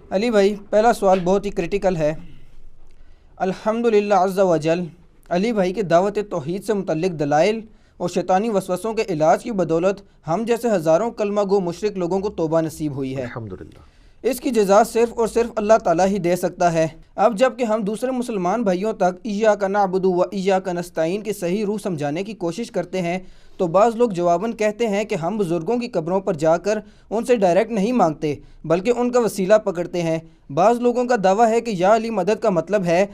علی بھائی، پہلا سوال بہت ہی کرٹیکل ہے۔ الحمدللہ عز و جل، علی بھائی کے دعوت توحید سے متعلق دلائل اور شیطانی وسوسوں کے علاج کی بدولت ہم جیسے ہزاروں کلمہ گو مشرک لوگوں کو توبہ نصیب ہوئی ہے۔ الحمدللہ۔ اس کی جزا صرف اور صرف اللہ تعالیٰ ہی دے سکتا ہے۔ اب جب کہ ہم دوسرے مسلمان بھائیوں تک ایاک نعبد و ایاک نستعین کی صحیح روح سمجھانے کی کوشش کرتے ہیں تو بعض لوگ جواباً کہتے ہیں کہ ہم بزرگوں کی قبروں پر جا کر ان سے ڈائریکٹ نہیں مانگتے بلکہ ان کا وسیلہ پکڑتے ہیں۔ بعض لوگوں کا دعویٰ ہے کہ یا علی مدد کا مطلب ہے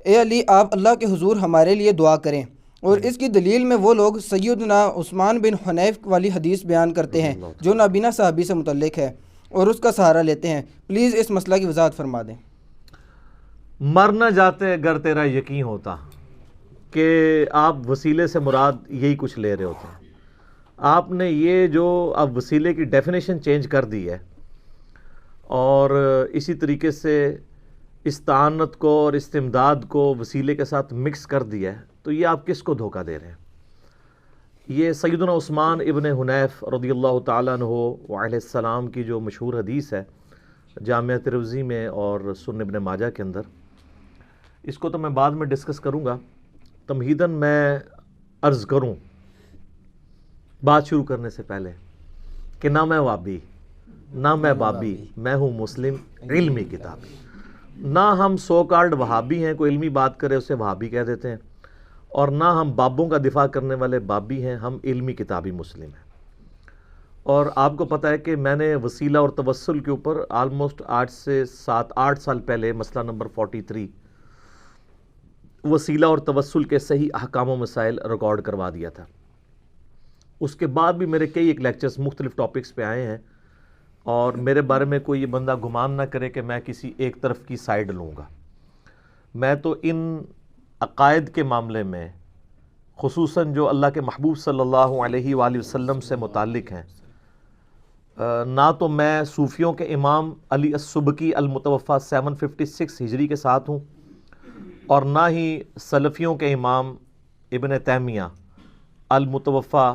اے علی آپ اللہ کے حضور ہمارے لیے دعا کریں، اور اس کی دلیل میں وہ لوگ سیدنا عثمان بن حنیف والی حدیث بیان کرتے ہیں جو نابینا صحابی سے متعلق ہے اور اس کا سہارا لیتے ہیں۔ پلیز اس مسئلہ کی وضاحت فرما دیں۔ مر نہ جاتے اگر تیرا یقین ہوتا کہ آپ وسیلے سے مراد یہی کچھ لے رہے ہوتے ہیں۔ آپ نے یہ جو اب وسیلے کی ڈیفینیشن چینج کر دی ہے اور اسی طریقے سے استعانت کو اور استمداد کو وسیلے کے ساتھ مکس کر دیا ہے، تو یہ آپ کس کو دھوکہ دے رہے ہیں؟ یہ سیدنا عثمان ابن حنیف رضی اللہ تعالیٰ عنہ وعلیہ السلام کی جو مشہور حدیث ہے جامعہ ترمذی میں اور سنن ابن ماجہ کے اندر، اس کو تو میں بعد میں ڈسکس کروں گا۔ تمہیداً میں عرض کروں بات شروع کرنے سے پہلے کہ نہ میں وابی نہ میں بابی، میں ہوں مسلم علمی کتابی۔ نہ ہم سو کالڈ وہابی ہیں، کوئی علمی بات کرے اسے وہابی کہہ دیتے ہیں، اور نہ ہم بابوں کا دفاع کرنے والے بابی ہیں، ہم علمی کتابی مسلم ہیں۔ اور آپ کو پتہ ہے کہ میں نے وسیلہ اور توسل کے اوپر آلموسٹ 8 سے 7-8 سال پہلے مسئلہ نمبر 43 وسیلہ اور توسل کے صحیح احکام و مسائل ریکارڈ کروا دیا تھا۔ اس کے بعد بھی میرے کئی ایک لیکچرز مختلف ٹاپکس پہ آئے ہیں، اور میرے بارے میں کوئی یہ بندہ گمان نہ کرے کہ میں کسی ایک طرف کی سائیڈ لوں گا۔ میں تو ان عقائد کے معاملے میں خصوصاً جو اللہ کے محبوب صلی اللہ علیہ وآلہ وسلم سے متعلق ہیں، نہ تو میں صوفیوں کے امام علی السبکی المتوفیٰ 756 ہجری کے ساتھ ہوں، اور نہ ہی سلفیوں کے امام ابن تیمیہ المتوفیٰ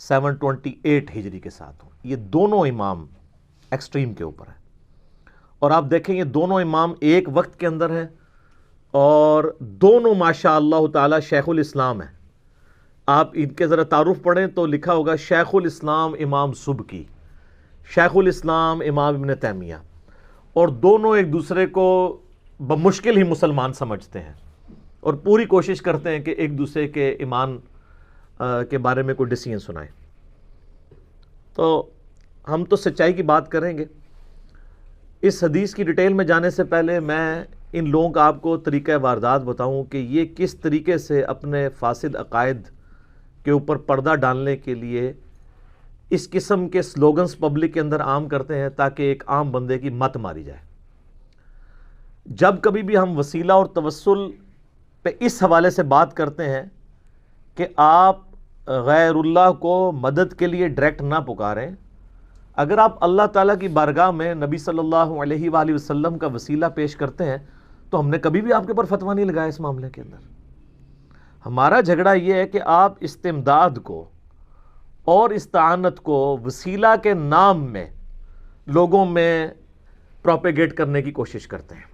728 ہجری کے ساتھ ہوں۔ یہ دونوں امام ایکسٹریم کے اوپر ہیں، اور آپ دیکھیں یہ دونوں امام ایک وقت کے اندر ہیں، اور دونوں ماشاء اللہ تعالی شیخ الاسلام ہیں۔ آپ ان کے ذرا تعارف پڑھیں تو لکھا ہوگا شیخ الاسلام امام سبکی، شیخ الاسلام امام ابن تیمیہ، اور دونوں ایک دوسرے کو بمشکل ہی مسلمان سمجھتے ہیں اور پوری کوشش کرتے ہیں کہ ایک دوسرے کے ایمان کے بارے میں کوئی ڈیسیژن سنائیں۔ تو ہم تو سچائی کی بات کریں گے۔ اس حدیث کی ڈیٹیل میں جانے سے پہلے میں ان لوگوں کا آپ کو طریقہ واردات بتاؤں کہ یہ کس طریقے سے اپنے فاسد عقائد کے اوپر پردہ ڈالنے کے لیے اس قسم کے سلوگنز پبلک کے اندر عام کرتے ہیں تاکہ ایک عام بندے کی مت ماری جائے۔ جب کبھی بھی ہم وسیلہ اور توسل پہ اس حوالے سے بات کرتے ہیں کہ آپ غیر اللہ کو مدد کے لیے ڈائریکٹ نہ پکاریں، اگر آپ اللہ تعالیٰ کی بارگاہ میں نبی صلی اللہ علیہ وآلہ وسلم کا وسیلہ پیش کرتے ہیں تو ہم نے کبھی بھی آپ کے اوپر فتویٰ نہیں لگایا اس معاملے کے اندر۔ ہمارا جھگڑا یہ ہے کہ آپ استمداد کو اور استعانت کو وسیلہ کے نام میں لوگوں میں پروپیگیٹ کرنے کی کوشش کرتے ہیں،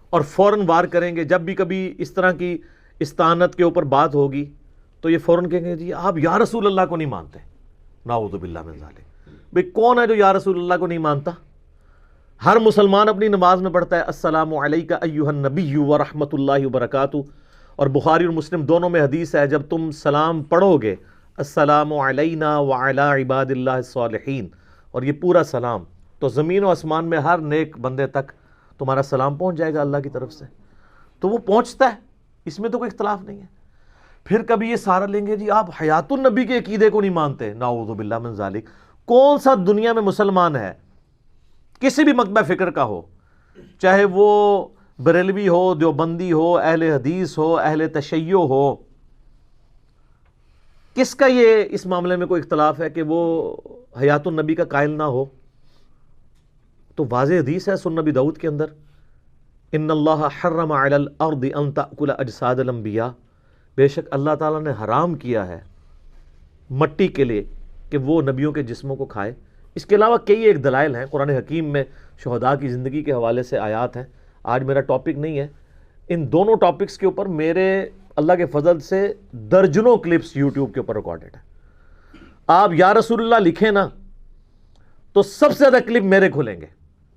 اور فوراً وار کریں گے جب بھی کبھی اس طرح کی استعانت کے اوپر بات ہوگی تو یہ فوراً کہیں گے جی آپ یا رسول اللہ کو نہیں مانتے۔ نعوذ باللہ من ذالک۔ بھئی کون ہے جو یا رسول اللہ کو نہیں مانتا؟ ہر مسلمان اپنی نماز میں پڑھتا ہے السلام علیکہ ایہا النبی ورحمۃ اللہ وبرکاتہ، اور بخاری اور مسلم دونوں میں حدیث ہے جب تم سلام پڑھو گے السلام علینا وعلی عباد اللہ الصالحین، اور یہ پورا سلام تو زمین و آسمان میں ہر نیک بندے تک تمہارا سلام پہنچ جائے گا اللہ کی طرف سے، تو وہ پہنچتا ہے، اس میں تو کوئی اختلاف نہیں ہے۔ پھر کبھی یہ سہارا لیں گے جی آپ حیات النبی کے عقیدے کو نہیں مانتے۔ نعوذ باللہ من ذالک۔ کون سا دنیا میں مسلمان ہے کسی بھی مکتبہ فکر کا ہو، چاہے وہ بریلوی ہو، دیوبندی ہو، اہل حدیث ہو، اہل تشیع ہو، کس کا یہ اس معاملے میں کوئی اختلاف ہے کہ وہ حیات النبی کا قائل نہ ہو؟ تو واضح حدیث ہے سنن نبی داؤد کے اندر ان اللہ حرم علی الارض ان تأکل اجساد الانبیاء، بے شک اللہ تعالیٰ نے حرام کیا ہے مٹی کے لیے کہ وہ نبیوں کے جسموں کو کھائے۔ اس کے علاوہ کئی ایک دلائل ہیں، قرآن حکیم میں شہداء کی زندگی کے حوالے سے آیات ہیں. آج میرا ٹاپک نہیں ہے. ان دونوں ٹاپکس کے اوپر میرے اللہ کے فضل سے درجنوں کلپس یوٹیوب کے اوپر ریکارڈڈ ہیں. آپ یا رسول اللہ لکھیں نا تو سب سے زیادہ کلپ میرے کھلیں گے.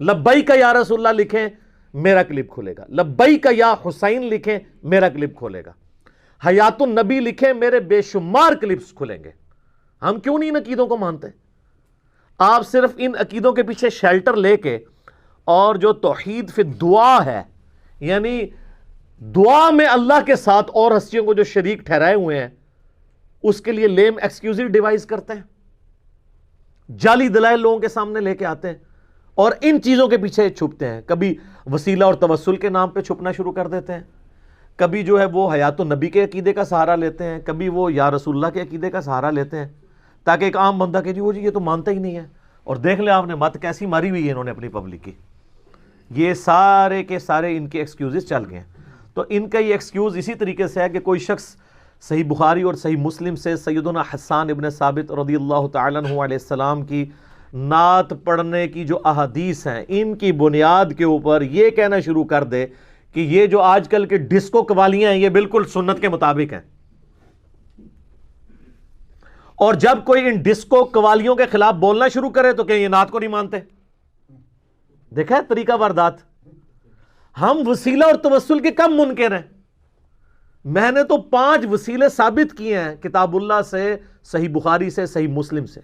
لبیک یا رسول اللہ لکھیں میرا کلپ کھلے گا. لبیک یا حسین لکھیں میرا کلپ کھلے گا. حیات النبی لکھیں میرے بے شمار کلپس کھلیں گے. ہم کیوں نہیں ان عقیدوں کو مانتے؟ آپ صرف ان عقیدوں کے پیچھے شیلٹر لے کے اور جو توحید فی دعا ہے، یعنی دعا میں اللہ کے ساتھ اور ہستیوں کو جو شریک ٹھہرائے ہوئے ہیں، اس کے لیے لیم ایکسکیوزی ڈیوائز کرتے ہیں، جعلی دلائل لوگوں کے سامنے لے کے آتے ہیں اور ان چیزوں کے پیچھے چھپتے ہیں. کبھی وسیلہ اور توسل کے نام پہ چھپنا شروع کر دیتے ہیں، کبھی جو ہے وہ حیات النبی کے عقیدے کا سہارا لیتے ہیں، کبھی وہ یا رسول اللہ کے عقیدے کا سہارا لیتے ہیں، تاکہ ایک عام بندہ کہ جی وہ جی یہ تو مانتا ہی نہیں ہے. اور دیکھ لیں آپ نے مت کیسی ماری ہوئی ہے انہوں نے اپنی پبلک کی. یہ سارے کے سارے ان کے ایکسکیوزز چل گئے ہیں. تو ان کا یہ ایکسکیوز اسی طریقے سے ہے کہ کوئی شخص صحیح بخاری اور صحیح مسلم سے سیدنا حسان ابن ثابت رضی اللہ تعالیٰ عنہ علیہ السلام کی نعت پڑھنے کی جو احادیث ہیں، ان کی بنیاد کے اوپر یہ کہنا شروع کر دے کہ یہ جو آج کل کے ڈسکو قوالیاں ہیں یہ بالکل سنت کے مطابق ہیں، اور جب کوئی ان ڈسکو قوالیوں کے خلاف بولنا شروع کرے تو کہ یہ نعت کو نہیں مانتے. دیکھا ہے طریقہ واردات. ہم وسیلہ اور توسل کے کم منکر ہیں. میں نے تو 5 وسیلے ثابت کیے ہیں کتاب اللہ سے، صحیح بخاری سے، صحیح مسلم سے،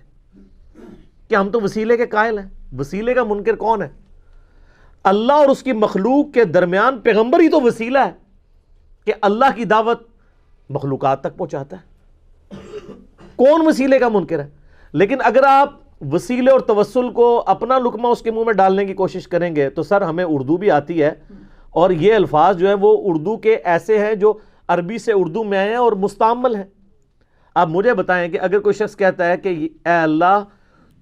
کہ ہم تو وسیلے کے قائل ہیں. وسیلے کا منکر کون ہے؟ اللہ اور اس کی مخلوق کے درمیان پیغمبر ہی تو وسیلہ ہے کہ اللہ کی دعوت مخلوقات تک پہنچاتا ہے. کون وسیلے کا منکر ہے؟ لیکن اگر آپ وسیلے اور توسل کو اپنا لقمہ اس کے منہ میں ڈالنے کی کوشش کریں گے تو سر ہمیں اردو بھی آتی ہے، اور یہ الفاظ جو ہیں وہ اردو کے ایسے ہیں جو عربی سے اردو میں آئے ہیں اور مستعمل ہیں. آپ مجھے بتائیں کہ اگر کوئی شخص کہتا ہے کہ اے اللہ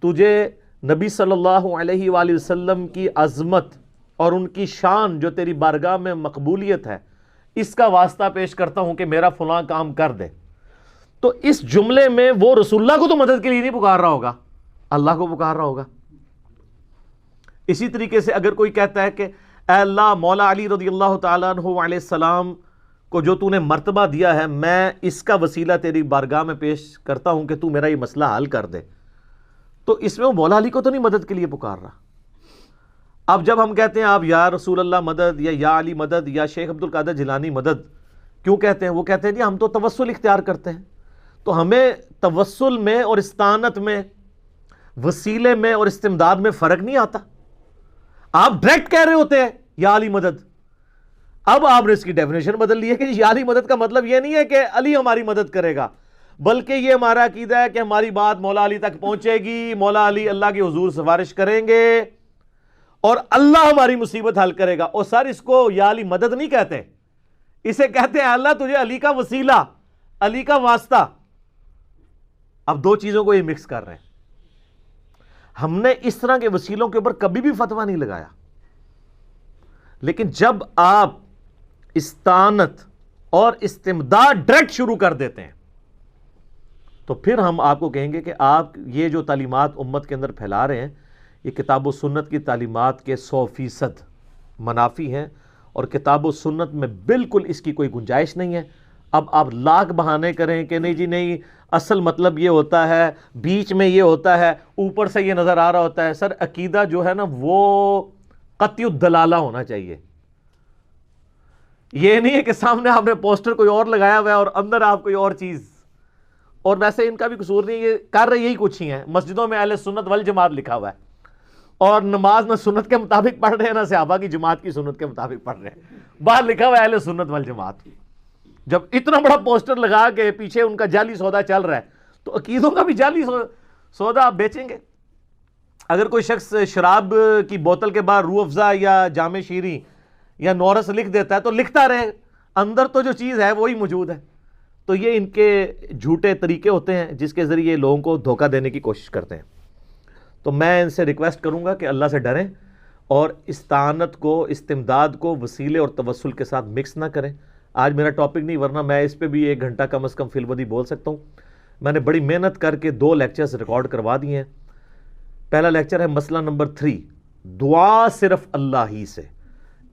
تجھے نبی صلی اللہ علیہ وآلہ وسلم کی عظمت اور ان کی شان جو تیری بارگاہ میں مقبولیت ہے، اس کا واسطہ پیش کرتا ہوں کہ میرا فلاں کام کر دے، تو اس جملے میں وہ رسول اللہ کو تو مدد کے لیے نہیں پکار رہا ہوگا، اللہ کو پکار رہا ہوگا. اسی طریقے سے اگر کوئی کہتا ہے کہ اے اللہ مولا علی رضی اللہ تعالیٰ عنہ علیہ السلام کو جو تو نے مرتبہ دیا ہے، میں اس کا وسیلہ تیری بارگاہ میں پیش کرتا ہوں کہ تو میرا یہ مسئلہ حل کر دے، تو اس میں وہ مولا علی کو تو نہیں مدد کے لیے پکار رہا. اب جب ہم کہتے ہیں آپ یا رسول اللہ مدد یا علی مدد یا شیخ عبد القادر جیلانی مدد کیوں کہتے ہیں؟ وہ کہتے ہیں جی ہم تو توسل اختیار کرتے ہیں. تو ہمیں توسل میں اور استعانت میں، وسیلے میں اور استمداد میں فرق نہیں آتا. آپ ڈائریکٹ کہہ رہے ہوتے ہیں یا علی مدد. اب آپ نے اس کی ڈیفینیشن بدل لی ہے کہ یا علی مدد کا مطلب یہ نہیں ہے کہ علی ہماری مدد کرے گا، بلکہ یہ ہمارا عقیدہ ہے کہ ہماری بات مولا علی تک پہنچے گی، مولا علی اللہ کے حضور سفارش کریں گے اور اللہ ہماری مصیبت حل کرے گا. اور سر اس کو یا علی مدد نہیں کہتے، اسے کہتے ہیں اللہ تجھے علی کا وسیلہ، علی کا واسطہ. اب دو چیزوں کو یہ مکس کر رہے ہیں. ہم نے اس طرح کے وسیلوں کے اوپر کبھی بھی فتویٰ نہیں لگایا، لیکن جب آپ استعانت اور استمداد ڈائریکٹ شروع کر دیتے ہیں تو پھر ہم آپ کو کہیں گے کہ آپ یہ جو تعلیمات امت کے اندر پھیلا رہے ہیں یہ کتاب و سنت کی تعلیمات کے 100% منافی ہیں، اور کتاب و سنت میں بالکل اس کی کوئی گنجائش نہیں ہے. اب آپ لاکھ بہانے کریں کہ نہیں جی نہیں اصل مطلب یہ ہوتا ہے، بیچ میں یہ ہوتا ہے، اوپر سے یہ نظر آ رہا ہوتا ہے. سر عقیدہ جو ہے نا وہ قطعی الدلالہ ہونا چاہیے. یہ نہیں ہے کہ سامنے آپ نے پوسٹر کوئی اور لگایا ہوا ہے اور اندر آپ کوئی اور چیز. اور ویسے ان کا بھی قصور نہیں، یہ کر رہے یہی کچھ ہی ہیں. مسجدوں میں اہل سنت والجماعت لکھا ہوا ہے، اور نماز نہ سنت کے مطابق پڑھ رہے ہیں نہ صحابہ کی جماعت کی سنت کے مطابق پڑھ رہے ہیں. باہر لکھا ہوا ہے اہل سنت والجماعت. جب اتنا بڑا پوسٹر لگا کے پیچھے ان کا جعلی سودا چل رہا ہے تو عقیدوں کا بھی جعلی سودا آپ بیچیں گے. اگر کوئی شخص شراب کی بوتل کے بعد روح افزا یا جام شیریں یا نورس لکھ دیتا ہے تو لکھتا رہے، اندر تو جو چیز ہے وہی موجود ہے. تو یہ ان کے جھوٹے طریقے ہوتے ہیں جس کے ذریعے لوگوں کو دھوکہ دینے کی کوشش کرتے ہیں. تو میں ان سے ریکویسٹ کروں گا کہ اللہ سے ڈریں اور استعانت کو، استمداد کو وسیلے اور توسل کے ساتھ مکس نہ کریں. آج میرا ٹاپک نہیں، ورنہ میں اس پہ بھی 1 گھنٹہ کم از کم فی البدی بول سکتا ہوں. میں نے بڑی محنت کر کے 2 لیکچرز ریکارڈ کروا دیے ہیں. پہلا لیکچر ہے مسئلہ نمبر 3، دعا صرف اللہ ہی سے،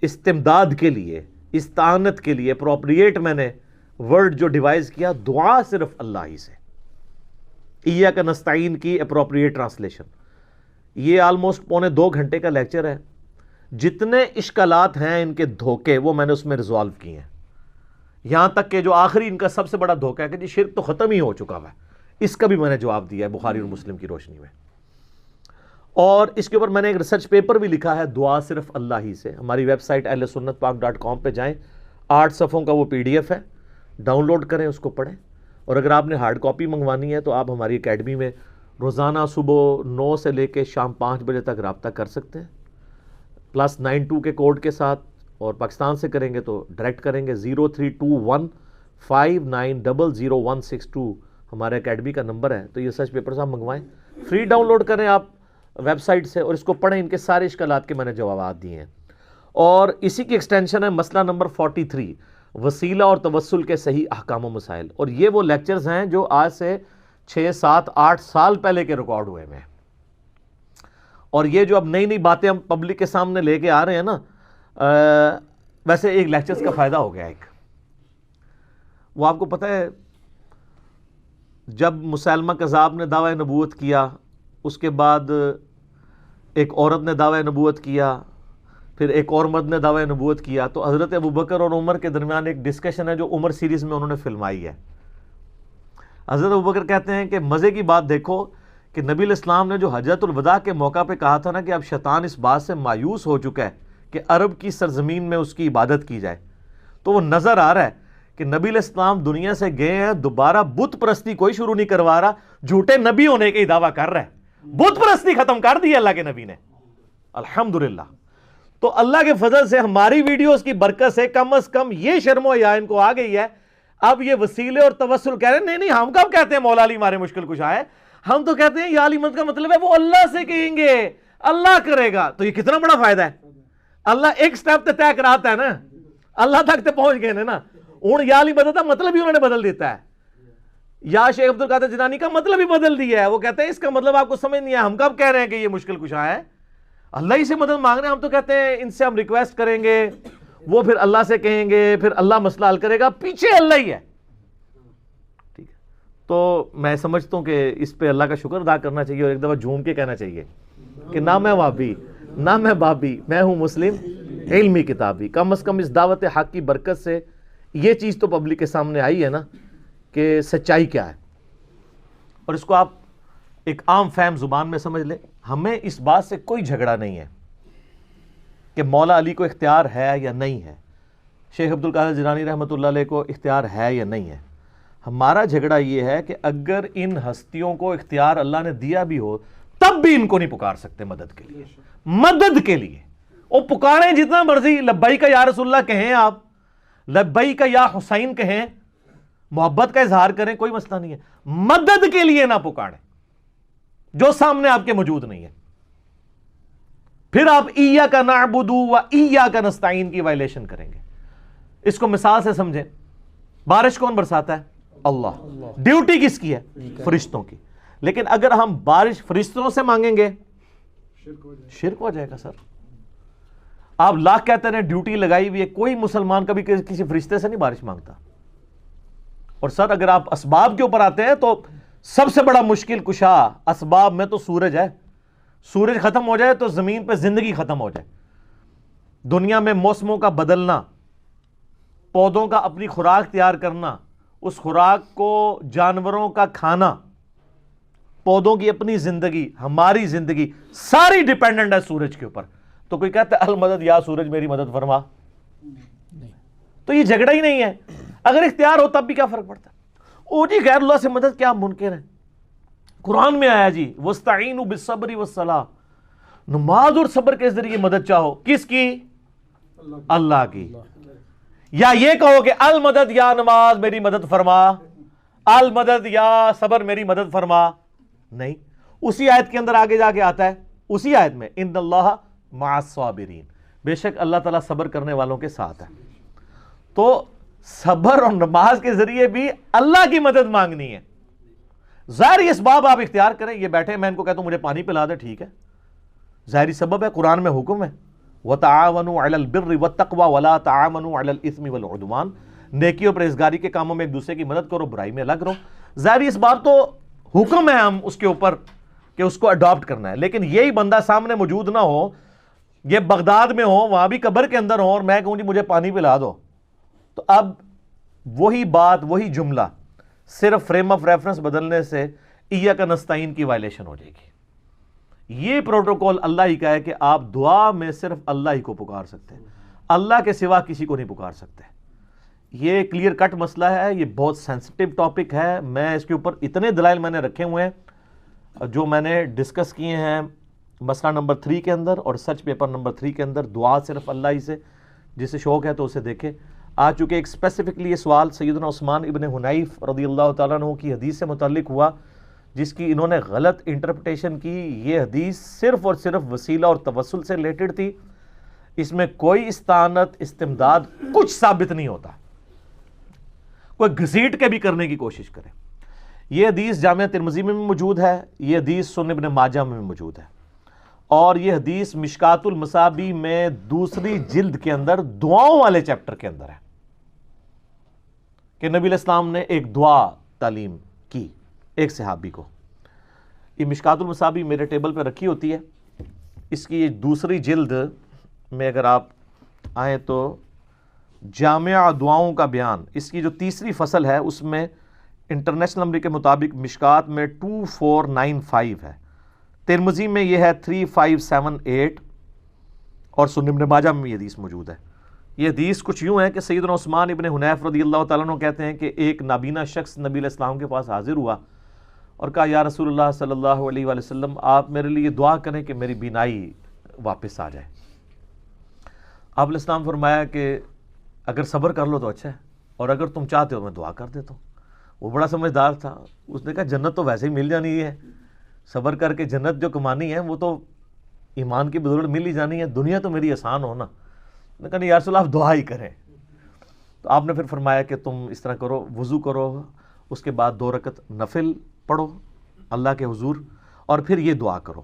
استمداد کے لیے، استعانت کے لیے اپروپریٹ میں نے ورڈ جو ڈیوائز کیا، دعا صرف اللہ ہی سے، ایاک نستعین کی اپروپریٹ ٹرانسلیشن۔ یہ آلموسٹ 1.25 گھنٹے کا لیکچر ہے۔ جتنے اشکالات ہیں ان کے دھوکے وہ میں نے اس میں ریزالو کیے ہیں، یہاں تک کہ جو آخری ان کا سب سے بڑا دھوکہ ہے کہ جی شرک تو ختم ہی ہو چکا ہوا ہے، اس کا بھی میں نے جواب دیا ہے بخاری اور مسلم کی روشنی میں۔ اور اس کے اوپر میں نے ایک ریسرچ پیپر بھی لکھا ہے، دعا صرف اللہ ہی سے۔ ہماری ویب سائٹ ahlsunnatpak.com پہ جائیں، 8 صفحوں کا وہ PDF ہے، ڈاؤن لوڈ کریں، اس کو پڑھیں۔ اور اگر آپ نے ہارڈ کاپی منگوانی ہے تو آپ ہماری اکیڈمی میں روزانہ صبح 9 سے لے کے شام 5 بجے تک رابطہ کر سکتے ہیں، +92 کے کوڈ کے ساتھ، اور پاکستان سے کریں گے تو ڈائریکٹ کریں گے 032159000162 ہمارے اکیڈمی کا نمبر ہے۔ تو یہ ریسرچ پیپرز آپ منگوائیں، فری ڈاؤن لوڈ کریں آپ ویب سائٹ سے، اور اس کو پڑھیں، ان کے سارے اشکالات کے میں نے جوابات دیے ہیں۔ اور اسی کی ایکسٹینشن ہے مسئلہ نمبر 43، وسیلہ اور توسل کے صحیح احکام و مسائل۔ اور یہ وہ لیکچرز ہیں جو آج سے 6 7 8 سال پہلے کے ریکارڈ ہوئے ہیں، اور یہ جو اب نئی نئی باتیں ہم پبلک کے سامنے لے کے آ رہے ہیں نا، ویسے ایک لیکچرز کا فائدہ ہو گیا ایک، وہ آپ کو پتہ ہے جب مسیلمہ کذاب نے دعوی نبوت کیا، اس کے بعد ایک عورت نے دعوی نبوت کیا، پھر ایک اور مرد نے دعوی نبوت کیا، تو حضرت ابوبکر اور عمر کے درمیان ایک ڈسکشن ہے جو عمر سیریز میں انہوں نے فلمائی ہے۔ حضرت ابوبکر کہتے ہیں کہ مزے کی بات دیکھو کہ نبی علیہ السلام نے جو حجۃ الوداع کے موقع پہ کہا تھا نا کہ اب شیطان اس بات سے مایوس ہو چکا ہے کہ عرب کی سرزمین میں اس کی عبادت کی جائے، تو وہ نظر آ رہا ہے کہ نبی علیہ السلام دنیا سے گئے ہیں، دوبارہ بت پرستی کوئی شروع نہیں کروا رہا، جھوٹے نبی ہونے کا ہی دعویٰ کر رہا ہے، بت پرستی ختم کر دی اللہ کے نبی نے، الحمدللہ۔ تو اللہ کے فضل سے ہماری ویڈیوز کی برکت سے کم از کم یہ شرم و حیا ان کو آ گئی ہے۔ اب یہ وسیلے اور توسل کہہ رہے ہیں، نہیں ہم کب کہتے ہیں مولا علی ہمارے مشکل کشا ہے، ہم تو کہتے ہیں یا علی مت کا مطلب ہے وہ اللہ سے کہیں گے، اللہ کرے گا۔ تو یہ کتنا بڑا فائدہ ہے، اللہ ایک سٹیپ تے طے کراتا ہے نا، اللہ تک تے پہنچ گئے نا۔ ہوں یا علی مدد کا مطلب ہی انہوں نے بدل دیتا ہے، یا شیخ عبد القادر جیلانی کا مطلب ہی بدل دیا ہے، وہ کہتے ہیں اس کا مطلب آپ کو سمجھ نہیں ہے، ہم کب کہہ رہے ہیں کہ یہ مشکل کشا ہے، اللہ ہی سے مدد مانگ رہے ہیں، ہم تو کہتے ہیں ان سے ہم ریکویسٹ کریں گے، وہ پھر اللہ سے کہیں گے، پھر اللہ مسئلہ حل کرے گا، پیچھے اللہ ہی ہے۔ ٹھیک ہے، تو میں سمجھتا ہوں کہ اس پہ اللہ کا شکر ادا کرنا چاہیے، اور ایک دفعہ جھوم کے کہنا چاہیے کہ نہ میں وہابی نہ میں بابی، میں ہوں مسلم علمی کتابی۔ کم از کم اس دعوت حق کی برکت سے یہ چیز تو پبلک کے سامنے آئی ہے نا کہ سچائی کیا ہے، اور اس کو آپ ایک عام فہم زبان میں سمجھ لیں۔ ہمیں اس بات سے کوئی جھگڑا نہیں ہے کہ مولا علی کو اختیار ہے یا نہیں ہے، شیخ عبد القادر جیلانی رحمۃ اللہ علیہ کو اختیار ہے یا نہیں ہے۔ ہمارا جھگڑا یہ ہے کہ اگر ان ہستیوں کو اختیار اللہ نے دیا بھی ہو تب بھی ان کو نہیں پکار سکتے مدد کے لیے، مدد کے لیے وہ پکاریں جتنا مرضی، لبیک یا رسول اللہ کہیں، آپ لبیک یا حسین کہیں، محبت کا اظہار کریں، کوئی مسئلہ نہیں ہے، مدد کے لیے نہ پکاریں جو سامنے آپ کے موجود نہیں ہے۔ پھر آپ ایاک نعبد و ایاک نستعین کی وائلیشن کریں گے۔ اس کو مثال سے سمجھیں، بارش کون برساتا ہے؟ اللہ۔ ڈیوٹی کس کی ہے؟ فرشتوں کی۔ لیکن اگر ہم بارش فرشتوں سے مانگیں گے شرک ہو جائے گا۔ سر آپ لاکھ کہتے ہیں ڈیوٹی لگائی ہوئی ہے، کوئی مسلمان کبھی کسی فرشتے سے نہیں بارش مانگتا۔ اور سر اگر آپ اسباب کے اوپر آتے ہیں تو سب سے بڑا مشکل کشا اسباب میں تو سورج ہے، سورج ختم ہو جائے تو زمین پہ زندگی ختم ہو جائے۔ دنیا میں موسموں کا بدلنا، پودوں کا اپنی خوراک تیار کرنا، اس خوراک کو جانوروں کا کھانا، پودوں کی اپنی زندگی، ہماری زندگی ساری ڈیپینڈنٹ ہے سورج کے اوپر۔ تو کوئی کہتا ہے المدد یا سورج میری مدد فرما، تو یہ جھگڑا ہی نہیں ہے۔ اگر اختیار ہو تب بھی کیا فرق پڑتا ہے؟ او جی غیر اللہ سے مدد کیا ممکن ہے؟ قرآن میں آیا جی وَاسْتَعِينُوا بِالصَّبْرِ وَالصَّلَاةِ، نماز اور صبر کے ذریعے مدد چاہو، کس کی؟ اللہ کی۔ یا یہ کہو کہ المدد یا نماز میری مدد فرما، المدد یا صبر میری مدد فرما، نہیں۔ اسی آیت کے اندر آگے جا کے آتا ہے، اسی آیت میں ان اللہ مع الصابرین، بے شک اللہ تعالیٰ صبر کرنے والوں کے ساتھ ہے۔ تو صبر اور نماز کے ذریعے بھی اللہ کی مدد مانگنی ہے، ظاہری اسباب آپ اختیار کریں. یہ بیٹھے میں ان کو کہتا ہوں مجھے پانی پلا دے, ٹھیک ہے, ظاہری سبب ہے, قرآن میں حکم ہے وَتَعَاوَنُوا عَلَى الْبِرِّ وَالتَّقْوَى وَلَا تَعَاوَنُوا عَلَى الْإِثْمِ وَالْعُدْوَانِ, نیکی اور پرہیزگاری کے کاموں میں ایک دوسرے کی مدد کرو, برائی میں الگ رہو. ظاہری اسباب تو حکم ہے ہم اس کے اوپر کہ اس کو اڈاپٹ کرنا ہے, لیکن یہی بندہ سامنے موجود نہ ہو, یہ بغداد میں ہو, وہاں بھی قبر کے اندر ہو, اور میں کہوں جی مجھے پانی پلا دو, تو اب وہی بات وہی جملہ صرف فریم آف ریفرنس بدلنے سے ایاک نستعین کی وائلیشن ہو جائے گی. یہ پروٹوکول اللہ ہی کا ہے کہ آپ دعا میں صرف اللہ ہی کو پکار سکتے ہیں, اللہ کے سوا کسی کو نہیں پکار سکتے. یہ کلیئر کٹ مسئلہ ہے, یہ بہت سینسٹیو ٹاپک ہے. میں اس کے اوپر اتنے دلائل میں نے رکھے ہوئے ہیں جو میں نے ڈسکس کیے ہیں مسئلہ نمبر 3 کے اندر اور سچ پیپر نمبر 3 کے اندر. دعا صرف اللہ ہی سے, جسے شوق ہے تو اسے دیکھے. آ چکے ایک اسپیسیفکلی یہ سوال سیدنا عثمان ابن حنیف رضی اللہ تعالیٰ عنہ کی حدیث سے متعلق ہوا, جس کی انہوں نے غلط انٹرپریٹیشن کی. یہ حدیث صرف اور صرف وسیلہ اور توسل سے ریلیٹڈ تھی, اس میں کوئی استعانت استمداد کچھ ثابت نہیں ہوتا, کوئی گھسیٹ کے بھی کرنے کی کوشش کرے. یہ حدیث جامعہ ترمذی میں بھی موجود ہے, یہ حدیث سنن ابن ماجہ میں بھی موجود ہے, اور یہ حدیث مشکات المصابیح میں دوسری جلد کے اندر دعاؤں والے چیپٹر کے اندر ہے کہ نبی علیہ السلام نے ایک دعا تعلیم کی ایک صحابی کو. یہ مشکات المصابیح میرے ٹیبل پہ رکھی ہوتی ہے, اس کی دوسری جلد میں اگر آپ آئیں تو جامع دعاؤں کا بیان, اس کی جو تیسری فصل ہے اس میں انٹرنیشنل نمبر کے مطابق مشکات میں 2495 ہے, ترمذی میں یہ ہے 3578, اور سنن ابن ماجہ میں یہ حدیث موجود ہے. یہ حدیث کچھ یوں ہے کہ سیدنا عثمان ابن حنیف رضی اللہ تعالیٰ عنہ کہتے ہیں کہ ایک نابینا شخص نبی علیہ السلام کے پاس حاضر ہوا اور کہا یا رسول اللہ صلی اللہ علیہ وآلہ وسلم, آپ میرے لیے دعا کریں کہ میری بینائی واپس آ جائے. آپ علیہ السلام فرمایا کہ اگر صبر کر لو تو اچھا ہے, اور اگر تم چاہتے ہو میں دعا کر دیتا ہوں. وہ بڑا سمجھدار تھا, اس نے کہا جنت تو ویسے ہی مل جانی ہے, صبر کر کے جنت جو کمانی ہے وہ تو ایمان کی بدولت مل ہی جانی ہے, دنیا تو میری آسان ہونا. نے کہا نہیں یا رسول اللہ آپ دعا ہی کریں. تو آپ نے پھر فرمایا کہ تم اس طرح کرو, وضو کرو, اس کے بعد 2 رکعت نفل پڑھو اللہ کے حضور, اور پھر یہ دعا کرو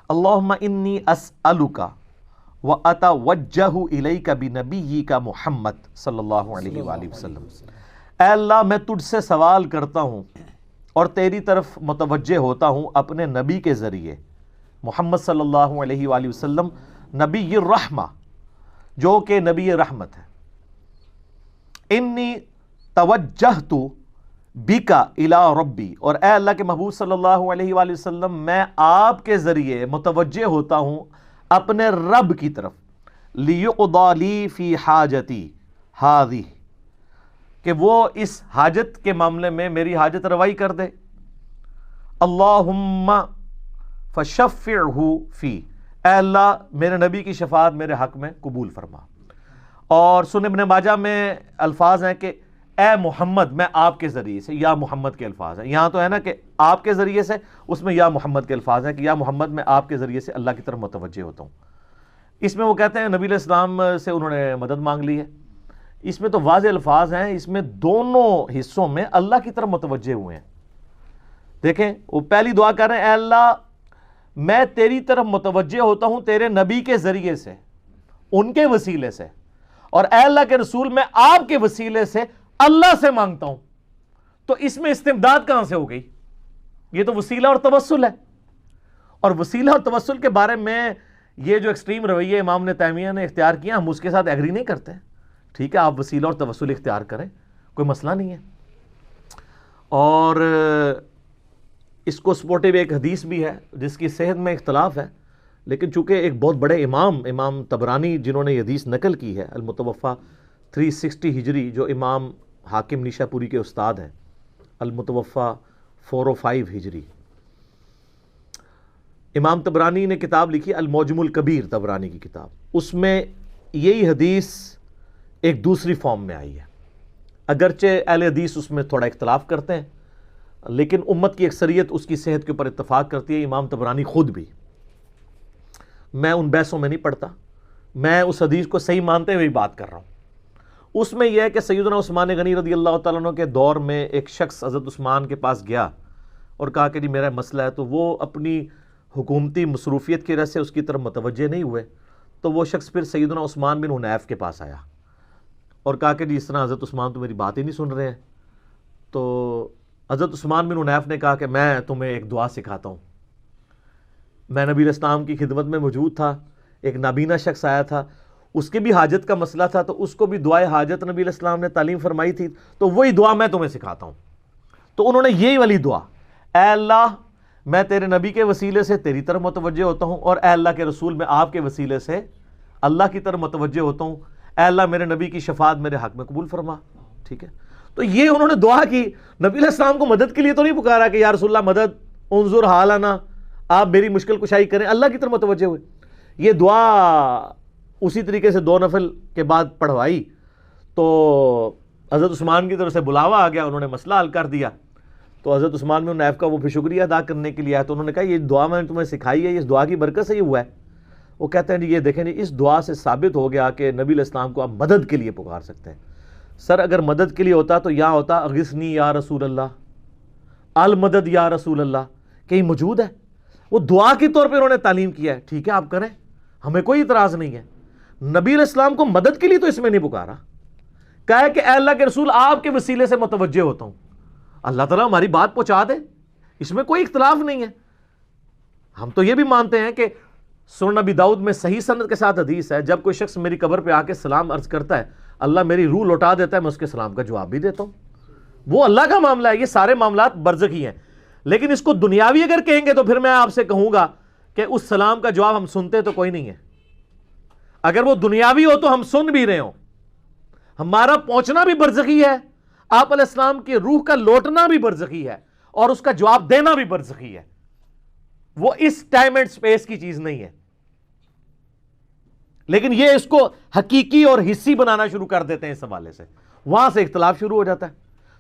اللہم انی اسألک واتوجہ الیک بنبیک محمد صلی اللہ علیہ وآلہ وسلم, اے اللہ میں تجھ سے سوال کرتا ہوں اور تیری طرف متوجہ ہوتا ہوں اپنے نبی کے ذریعے محمد صلی اللہ علیہ وآلہ وسلم, نبی الرحمہ جو کہ نبی رحمت ہے. انی توجہت بکا الی ربی, اور اے اللہ کے محبوب صلی اللہ علیہ وآلہ وسلم میں آپ کے ذریعے متوجہ ہوتا ہوں اپنے رب کی طرف, لیقضی لی فی حاجتی ہذہ, کہ وہ اس حاجت کے معاملے میں میری حاجت روائی کر دے. اللہم فشفعہ فی, اے اللہ میرے نبی کی شفاعت میرے حق میں قبول فرما. اور سنن ابن ماجہ میں الفاظ ہیں کہ اے محمد, میں آپ کے ذریعے سے, یا محمد کے الفاظ ہیں. یہاں تو ہے نا کہ آپ کے ذریعے سے, اس میں یا محمد کے الفاظ ہیں کہ یا محمد میں آپ کے ذریعے سے اللہ کی طرف متوجہ ہوتا ہوں. اس میں وہ کہتے ہیں نبی علیہ السلام سے انہوں نے مدد مانگ لی ہے. اس میں تو واضح الفاظ ہیں, اس میں دونوں حصوں میں اللہ کی طرف متوجہ ہوئے ہیں. دیکھیں وہ پہلی دعا کر رہے ہیں اے اللہ میں تیری طرف متوجہ ہوتا ہوں تیرے نبی کے ذریعے سے, ان کے وسیلے سے, اور اے اللہ کے رسول میں آپ کے وسیلے سے اللہ سے مانگتا ہوں. تو اس میں استمداد کہاں سے ہو گئی؟ یہ تو وسیلہ اور توسل ہے. اور وسیلہ اور توسل کے بارے میں یہ جو ایکسٹریم رویہ امام نے تیمیہ نے اختیار کیا, ہم اس کے ساتھ ایگری نہیں کرتے. ٹھیک ہے, آپ وسیلہ اور توسل اختیار کریں, کوئی مسئلہ نہیں ہے. اور اس کو سپورٹیو ایک حدیث بھی ہے جس کی صحت میں اختلاف ہے, لیکن چونکہ ایک بہت بڑے امام طبرانی جنہوں نے یہ حدیث نقل کی ہے, المتوفا 360 ہجری, جو امام حاکم نیشا پوری کے استاد ہیں, المتوفا 405 ہجری. امام طبرانی نے کتاب لکھی المعجم الکبیر, طبرانی کی کتاب, اس میں یہی حدیث ایک دوسری فارم میں آئی ہے. اگرچہ اہل حدیث اس میں تھوڑا اختلاف کرتے ہیں, لیکن امت کی اکثریت اس کی صحت کے اوپر اتفاق کرتی ہے, امام طبرانی خود بھی. میں ان بحثوں میں نہیں پڑتا, میں اس حدیث کو صحیح مانتے ہوئے بات کر رہا ہوں. اس میں یہ ہے کہ سیدنا عثمان غنی رضی اللہ تعالیٰ عنہ کے دور میں ایک شخص حضرت عثمان کے پاس گیا اور کہا کہ جی میرا مسئلہ ہے، تو وہ اپنی حکومتی مصروفیت کی وجہ سے اس کی طرف متوجہ نہیں ہوئے، تو وہ شخص پھر سیدنا عثمان بن حنیف کے پاس آیا اور کہا کہ جی اس طرح حضرت عثمان تو میری بات ہی نہیں سن رہے ہیں۔ تو حضرت عثمان بن حنیف نے کہا کہ میں تمہیں ایک دعا سکھاتا ہوں۔ میں نبی علیہ السلام کی خدمت میں موجود تھا، ایک نابینا شخص آیا تھا، اس کی بھی حاجت کا مسئلہ تھا، تو اس کو بھی دعائے حاجت نبی علیہ السلام نے تعلیم فرمائی تھی، تو وہی دعا میں تمہیں سکھاتا ہوں۔ تو انہوں نے یہی والی دعا، اے اللہ میں تیرے نبی کے وسیلے سے تیری طرف متوجہ ہوتا ہوں، اور اے اللہ کے رسول میں آپ کے وسیلے سے اللہ کی طرف متوجہ ہوتا ہوں، اے اللہ میرے نبی کی شفاعت میرے حق میں قبول فرما۔ ٹھیک ہے، تو یہ انہوں نے دعا کی، نبی علیہ السلام کو مدد کے لیے تو نہیں پکارا کہ یا رسول اللہ مدد، انظر حالنا، آپ میری مشکل کشائی کریں، اللہ کی طرف متوجہ ہوئے۔ یہ دعا اسی طریقے سے 2 نفل کے بعد پڑھوائی تو حضرت عثمان کی طرف سے بلاوا آ گیا، انہوں نے مسئلہ حل کر دیا۔ تو حضرت عثمان بن حنیف کا وہ پھر شکریہ ادا کرنے کے لیے آیا، تو انہوں نے کہا یہ دعا میں نے تمہیں سکھائی ہے، اس دعا کی برکت سے یہ ہوا ہے۔ وہ کہتے ہیں جی یہ دیکھیں جی، اس دعا سے ثابت ہو گیا کہ نبی علیہ السلام کو آپ مدد کے لیے پکار سکتے ہیں۔ سر اگر مدد کے لیے ہوتا تو یہاں ہوتا اغثنی یا رسول اللہ، المدد یا رسول اللہ، کہیں موجود ہے؟ وہ دعا کے طور پہ انہوں نے تعلیم کیا ہے، ٹھیک ہے آپ کریں، ہمیں کوئی اعتراض نہیں ہے۔ نبی علیہ السلام کو مدد کے لیے تو اس میں نہیں پکارا، کہا ہے کہ اے اللہ کے رسول آپ کے وسیلے سے متوجہ ہوتا ہوں، اللہ تعالیٰ ہماری بات پہنچا دے، اس میں کوئی اختلاف نہیں ہے۔ ہم تو یہ بھی مانتے ہیں کہ سنن نبی داؤد میں صحیح سند کے ساتھ حدیث ہے، جب کوئی شخص میری قبر پہ آ کے سلام عرض کرتا ہے، اللہ میری روح لوٹا دیتا ہے، میں اس کے سلام کا جواب بھی دیتا ہوں۔ وہ اللہ کا معاملہ ہے، یہ سارے معاملات برزخی ہیں۔ لیکن اس کو دنیاوی اگر کہیں گے تو پھر میں آپ سے کہوں گا کہ اس سلام کا جواب ہم سنتے تو کوئی نہیں ہے۔ اگر وہ دنیاوی ہو تو ہم سن بھی رہے ہوں، ہمارا پہنچنا بھی برزخی ہے، آپ علیہ السلام کی روح کا لوٹنا بھی برزخی ہے، اور اس کا جواب دینا بھی برزخی ہے۔ وہ اس ٹائم اینڈ سپیس کی چیز نہیں ہے۔ لیکن یہ اس کو حقیقی اور حصی بنانا شروع کر دیتے ہیں، اس حوالے سے وہاں سے اختلاف شروع ہو جاتا ہے۔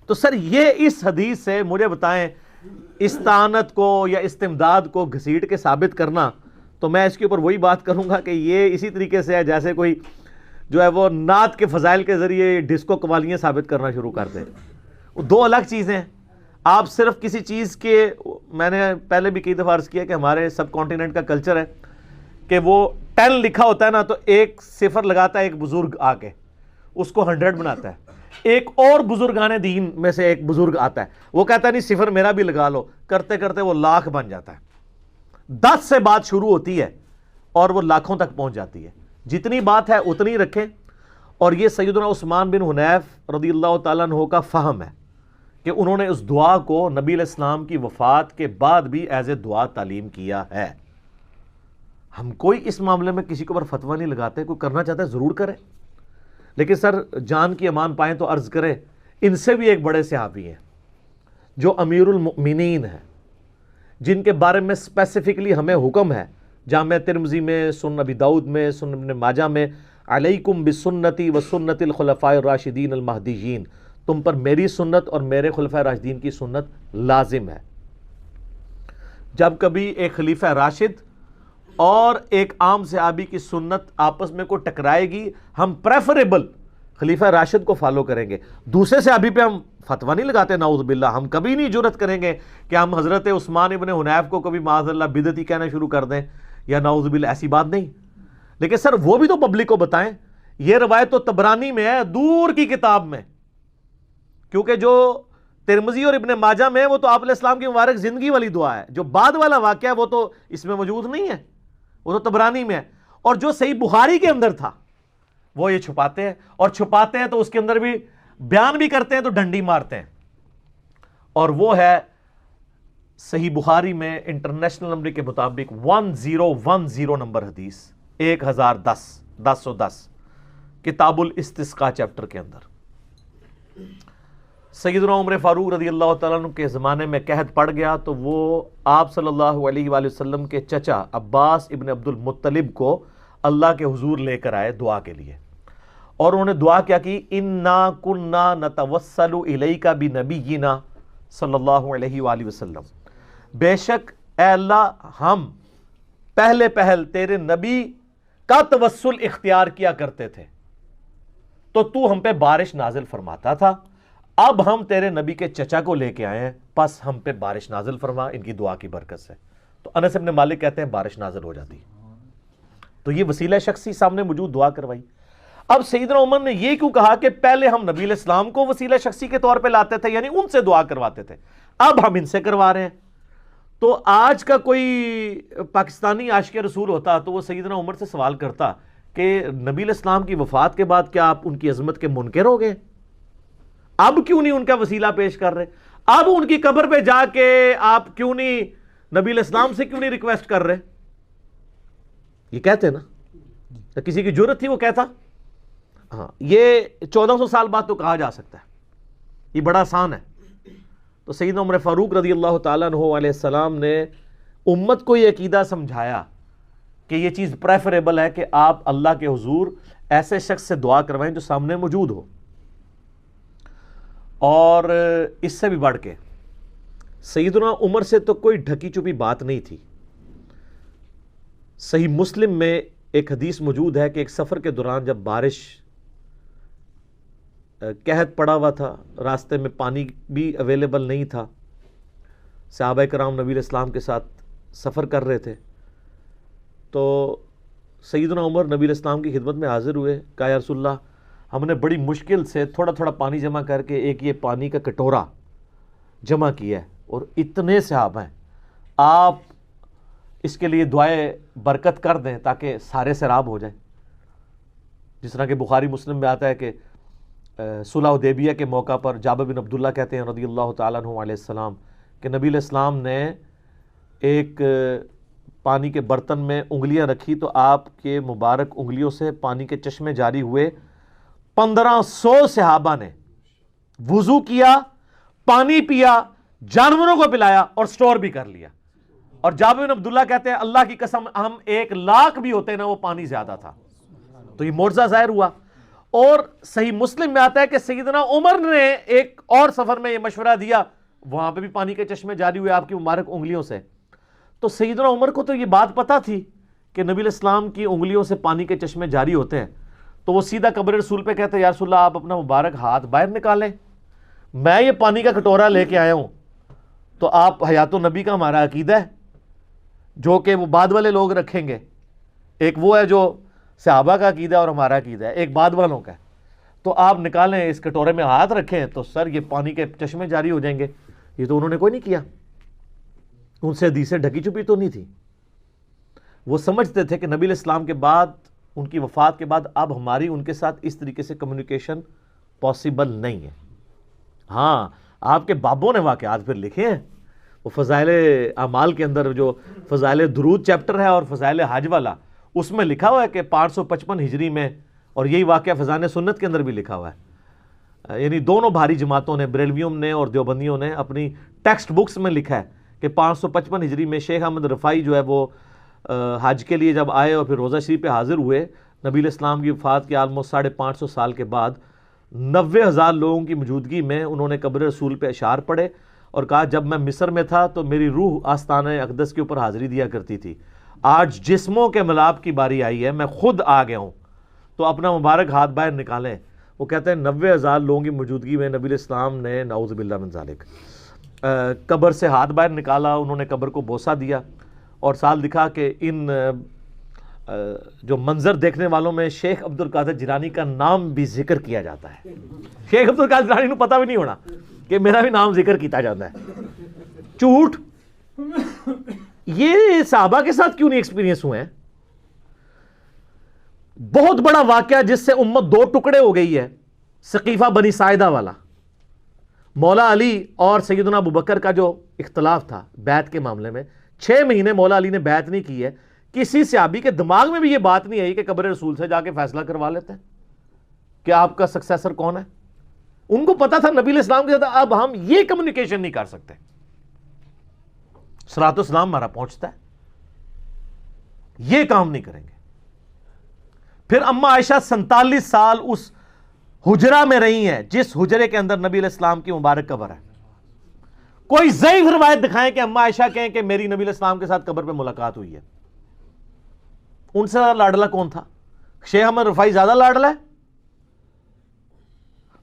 تو سر یہ اس حدیث سے مجھے بتائیں، استعانت کو یا استمداد کو گھسیٹ کے ثابت کرنا، تو میں اس کے اوپر وہی بات کروں گا کہ یہ اسی طریقے سے ہے جیسے کوئی جو ہے وہ نعت کے فضائل کے ذریعے ڈسکو قوالیاں ثابت کرنا شروع کر دے۔ وہ دو الگ چیزیں ہیں۔ آپ صرف کسی چیز کے، میں نے پہلے بھی کئی دفعہ عرض کیا کہ ہمارے سب کانٹیننٹ کا کلچر ہے کہ وہ 10 لکھا ہوتا ہے نا، تو ایک صفر لگاتا ہے ایک بزرگ آ کے، اس کو 100 بناتا ہے۔ ایک اور بزرگان دین میں سے ایک بزرگ آتا ہے، وہ کہتا ہے نہیں صفر میرا بھی لگا لو، کرتے کرتے وہ لاکھ بن جاتا ہے۔ 10 سے بات شروع ہوتی ہے اور وہ لاکھوں تک پہنچ جاتی ہے۔ جتنی بات ہے اتنی رکھیں۔ اور یہ سیدنا عثمان بن حنیف رضی اللہ تعالیٰ عنہ کا فہم ہے کہ انہوں نے اس دعا کو نبی علیہ السلام کی وفات کے بعد بھی ایز اے دعا تعلیم کیا ہے۔ ہم کوئی اس معاملے میں کسی کے اوپر فتویٰ نہیں لگاتے، کوئی کرنا چاہتا ہے ضرور کرے، لیکن سر جان کی امان پائیں تو عرض کرے، ان سے بھی ایک بڑے صحابی ہیں جو امیر المؤمنین ہیں، جن کے بارے میں اسپیسیفکلی ہمیں حکم ہے جامع ترمذی میں، سنن ابی داؤد میں، سنن ابن ماجہ میں، علیکم بسنتی و سنت الخلفاء الراشدین المہدیین، تم پر میری سنت اور میرے خلفاء راشدین کی سنت لازم ہے۔ جب کبھی ایک خلیفہ راشد اور ایک عام صحابی کی سنت آپس میں کو ٹکرائے گی، ہم پریفریبل خلیفہ راشد کو فالو کریں گے، دوسرے صحابی پہ ہم فتویٰ نہیں لگاتے، نعوذ باللہ۔ ہم کبھی نہیں جرت کریں گے کہ ہم حضرت عثمان ابن حنیف کو کبھی معاذ اللہ بدعتی کہنا شروع کر دیں یا نعوذ باللہ، ایسی بات نہیں۔ لیکن سر وہ بھی تو پبلک کو بتائیں۔ یہ روایت تو طبرانی میں ہے، دور کی کتاب میں، کیونکہ جو ترمذی اور ابن ماجہ میں وہ تو آپ علیہ السلام کی مبارک زندگی والی دعا ہے، جو بعد والا واقعہ ہے وہ تو اس میں موجود نہیں ہے، وہ تو طبرانی میں ہے۔ اور جو صحیح بخاری کے اندر تھا وہ یہ چھپاتے ہیں، اور چھپاتے ہیں تو اس کے اندر بھی بیان بھی کرتے ہیں تو ڈنڈی مارتے ہیں۔ اور وہ ہے صحیح بخاری میں انٹرنیشنل نمبر کے مطابق 1010 نمبر حدیث، 1010 کتاب الاستسقاء چیپٹر کے اندر۔ سیدنا عمر فاروق رضی اللہ تعالیٰ عنہ کے زمانے میں قحط پڑ گیا، تو وہ آپ صلی اللہ علیہ وآلہ وسلم کے چچا عباس ابن عبد المطلب کو اللہ کے حضور لے کر آئے دعا کے لیے، اور انہوں نے دعا کیا کہ انا کنا نتوسل الیک بنبینا صلی اللہ علیہ وآلہ وسلم، بے شک اے اللہ ہم پہل تیرے نبی کا توسل اختیار کیا کرتے تھے، تو تو ہم پہ بارش نازل فرماتا تھا، اب ہم تیرے نبی کے چچا کو لے کے آئے ہیں پس ہم پہ بارش نازل فرما ان کی دعا کی برکت سے. تو انس بن مالک کہتے ہیں بارش نازل ہو جاتی. تو یہ وسیلہ شخصی سامنے موجود دعا کروائی. اب سیدنا عمر نے یہ کیوں کہا کہ پہلے ہم نبی علیہ السلام کو وسیلہ شخصی کے طور پہ لاتے تھے, یعنی ان سے دعا کرواتے تھے, اب ہم ان سے کروا رہے ہیں. تو آج کا کوئی پاکستانی عاشق رسول ہوتا تو وہ سیدنا عمر سے سوال کرتا کہ نبی علیہ السلام کی وفات کے بعد کیا آپ ان کی عظمت کے منکر ہو گئے؟ اب کیوں نہیں ان کا وسیلہ پیش کر رہے؟ اب ان کی قبر پہ جا کے آپ کیوں نہیں نبی علیہ السلام سے کیوں نہیں ریکویسٹ کر رہے؟ یہ کہتے ہیں نا, کسی کی جرت تھی وہ کہتا. ہاں, یہ 1400 سال بعد تو کہا جا سکتا ہے, یہ بڑا آسان ہے. تو سیدنا عمر فاروق رضی اللہ تعالیٰ عنہ علیہ السلام نے امت کو یہ عقیدہ سمجھایا کہ یہ چیز پریفریبل ہے کہ آپ اللہ کے حضور ایسے شخص سے دعا کروائیں جو سامنے موجود ہو. اور اس سے بھی بڑھ کے سیدنا عمر سے تو کوئی ڈھکی چھپی بات نہیں تھی. صحیح مسلم میں ایک حدیث موجود ہے کہ ایک سفر کے دوران جب بارش قحط پڑا ہوا تھا, راستے میں پانی بھی اویلیبل نہیں تھا, صحابہ کرام نبی علیہ السلام کے ساتھ سفر کر رہے تھے, تو سیدنا عمر نبی علیہ السلام کی خدمت میں حاضر ہوئے. کہا یا رسول اللہ, ہم نے بڑی مشکل سے تھوڑا تھوڑا پانی جمع کر کے ایک یہ پانی کا کٹورا جمع کیا ہے, اور اتنے صحابہ ہیں, آپ اس کے لیے دعائے برکت کر دیں تاکہ سارے سیراب ہو جائیں. جس طرح کہ بخاری مسلم میں آتا ہے کہ صلح حدیبیہ کے موقع پر جابر بن عبداللہ کہتے ہیں رضی اللہ تعالیٰ عنہ علیہ السلام کہ نبی علیہ السلام نے ایک پانی کے برتن میں انگلیاں رکھی تو آپ کے مبارک انگلیوں سے پانی کے چشمے جاری ہوئے. 1500 صحابہ نے وضو کیا, پانی پیا, جانوروں کو پلایا اور سٹور بھی کر لیا. اور جابر بن عبداللہ کہتے ہیں اللہ کی قسم ہم 1,00,000 بھی ہوتے نا وہ پانی زیادہ تھا. تو یہ معجزہ ظاہر ہوا. اور صحیح مسلم میں آتا ہے کہ سیدنا عمر نے ایک اور سفر میں یہ مشورہ دیا, وہاں پہ بھی پانی کے چشمے جاری ہوئے آپ کی مبارک انگلیوں سے. تو سیدنا عمر کو تو یہ بات پتا تھی کہ نبی علیہ السلام کی انگلیوں سے پانی کے چشمے جاری ہوتے ہیں, تو وہ سیدھا قبر رسول پہ کہتے ہیں یا رسول اللہ آپ اپنا مبارک ہاتھ باہر نکالیں, میں یہ پانی کا کٹورا لے کے آیا ہوں. تو آپ حیات النبی کا ہمارا عقیدہ ہے جو کہ وہ بعد والے لوگ رکھیں گے, ایک وہ ہے جو صحابہ کا عقیدہ اور ہمارا عقیدہ ہے, ایک بعد والوں کا ہے, تو آپ نکالیں اس کٹورے میں ہاتھ رکھیں تو سر یہ پانی کے چشمے جاری ہو جائیں گے. یہ تو انہوں نے کوئی نہیں کیا, ان سے حدیثیں ڈھکی چھپی تو نہیں تھی. وہ سمجھتے تھے کہ نبی علیہ السلام کے بعد, ان کی وفات کے بعد اب ہماری ان کے ساتھ اس طریقے سے کمیونیکیشن پاسبل نہیں ہے. ہاں, آپ کے بابوں نے واقعات پھر لکھے ہیں, وہ فضائل اعمال کے اندر جو فضائل درود چیپٹر ہے اور فضائل حج والا, اس میں لکھا ہوا ہے کہ 555 ہجری میں, اور یہی واقعہ فضائل سنت کے اندر بھی لکھا ہوا ہے, یعنی دونوں بھاری جماعتوں نے, بریلویوں نے اور دیوبندیوں نے اپنی ٹیکسٹ بکس میں لکھا ہے کہ 555 ہجری میں شیخ احمد رفاعی جو ہے وہ حج کے لیے جب آئے اور پھر روزہ شریف پہ حاضر ہوئے, نبی علیہ السلام کی وفات کے آلموسٹ 550 سال کے بعد 90,000 لوگوں کی موجودگی میں انہوں نے قبر رسول پہ اشعار پڑھے اور کہا جب میں مصر میں تھا تو میری روح آستانہ اقدس کے اوپر حاضری دیا کرتی تھی, آج جسموں کے ملاپ کی باری آئی ہے, میں خود آ گیا ہوں, تو اپنا مبارک ہاتھ باہر نکالیں. وہ کہتے ہیں 90,000 لوگوں کی موجودگی میں نبی علیہ السلام نے نعوذ باللہ من ذالک قبر سے ہاتھ باہر نکالا, انہوں نے قبر کو بوسہ دیا اور ساتھ دکھا کہ ان جو منظر دیکھنے والوں میں شیخ عبد القادر جیلانی کا نام بھی ذکر کیا جاتا ہے. شیخ عبد القادر جیلانی کو پتہ بھی نہیں ہونا کہ میرا بھی نام ذکر کیتا جاتا ہے. جھوٹ. یہ صحابہ کے ساتھ کیوں نہیں ایکسپیرینس ہوئے ہیں؟ بہت بڑا واقعہ جس سے امت دو ٹکڑے ہو گئی ہے, سقیفہ بنی ساعدہ والا. مولا علی اور سیدنا ابوبکر کا جو اختلاف تھا بیعت کے معاملے میں, 6 مہینے مولا علی نے بیعت نہیں کی ہے. کسی صحابی کے دماغ میں بھی یہ بات نہیں آئی کہ قبر رسول سے جا کے فیصلہ کروا لیتے ہیں کہ آپ کا سکسیسر کون ہے. ان کو پتا تھا نبی علیہ السلام کے ساتھ اب ہم یہ کمیونیکیشن نہیں کر سکتے, صراط والسلام ہمارا پہنچتا ہے, یہ کام نہیں کریں گے. پھر اما عائشہ 47 سال اس حجرہ میں رہی ہیں جس حجرے کے اندر نبی علیہ السلام کی مبارک قبر ہے. کوئی ضعیف روایت دکھائیں کہ اما عائشہ کہیں کہ میری نبی علیہ السلام کے ساتھ قبر پہ ملاقات ہوئی ہے. ان سے زیادہ لاڈلا کون تھا؟ شیخ احمد رفاعی زیادہ لاڈلا ہے.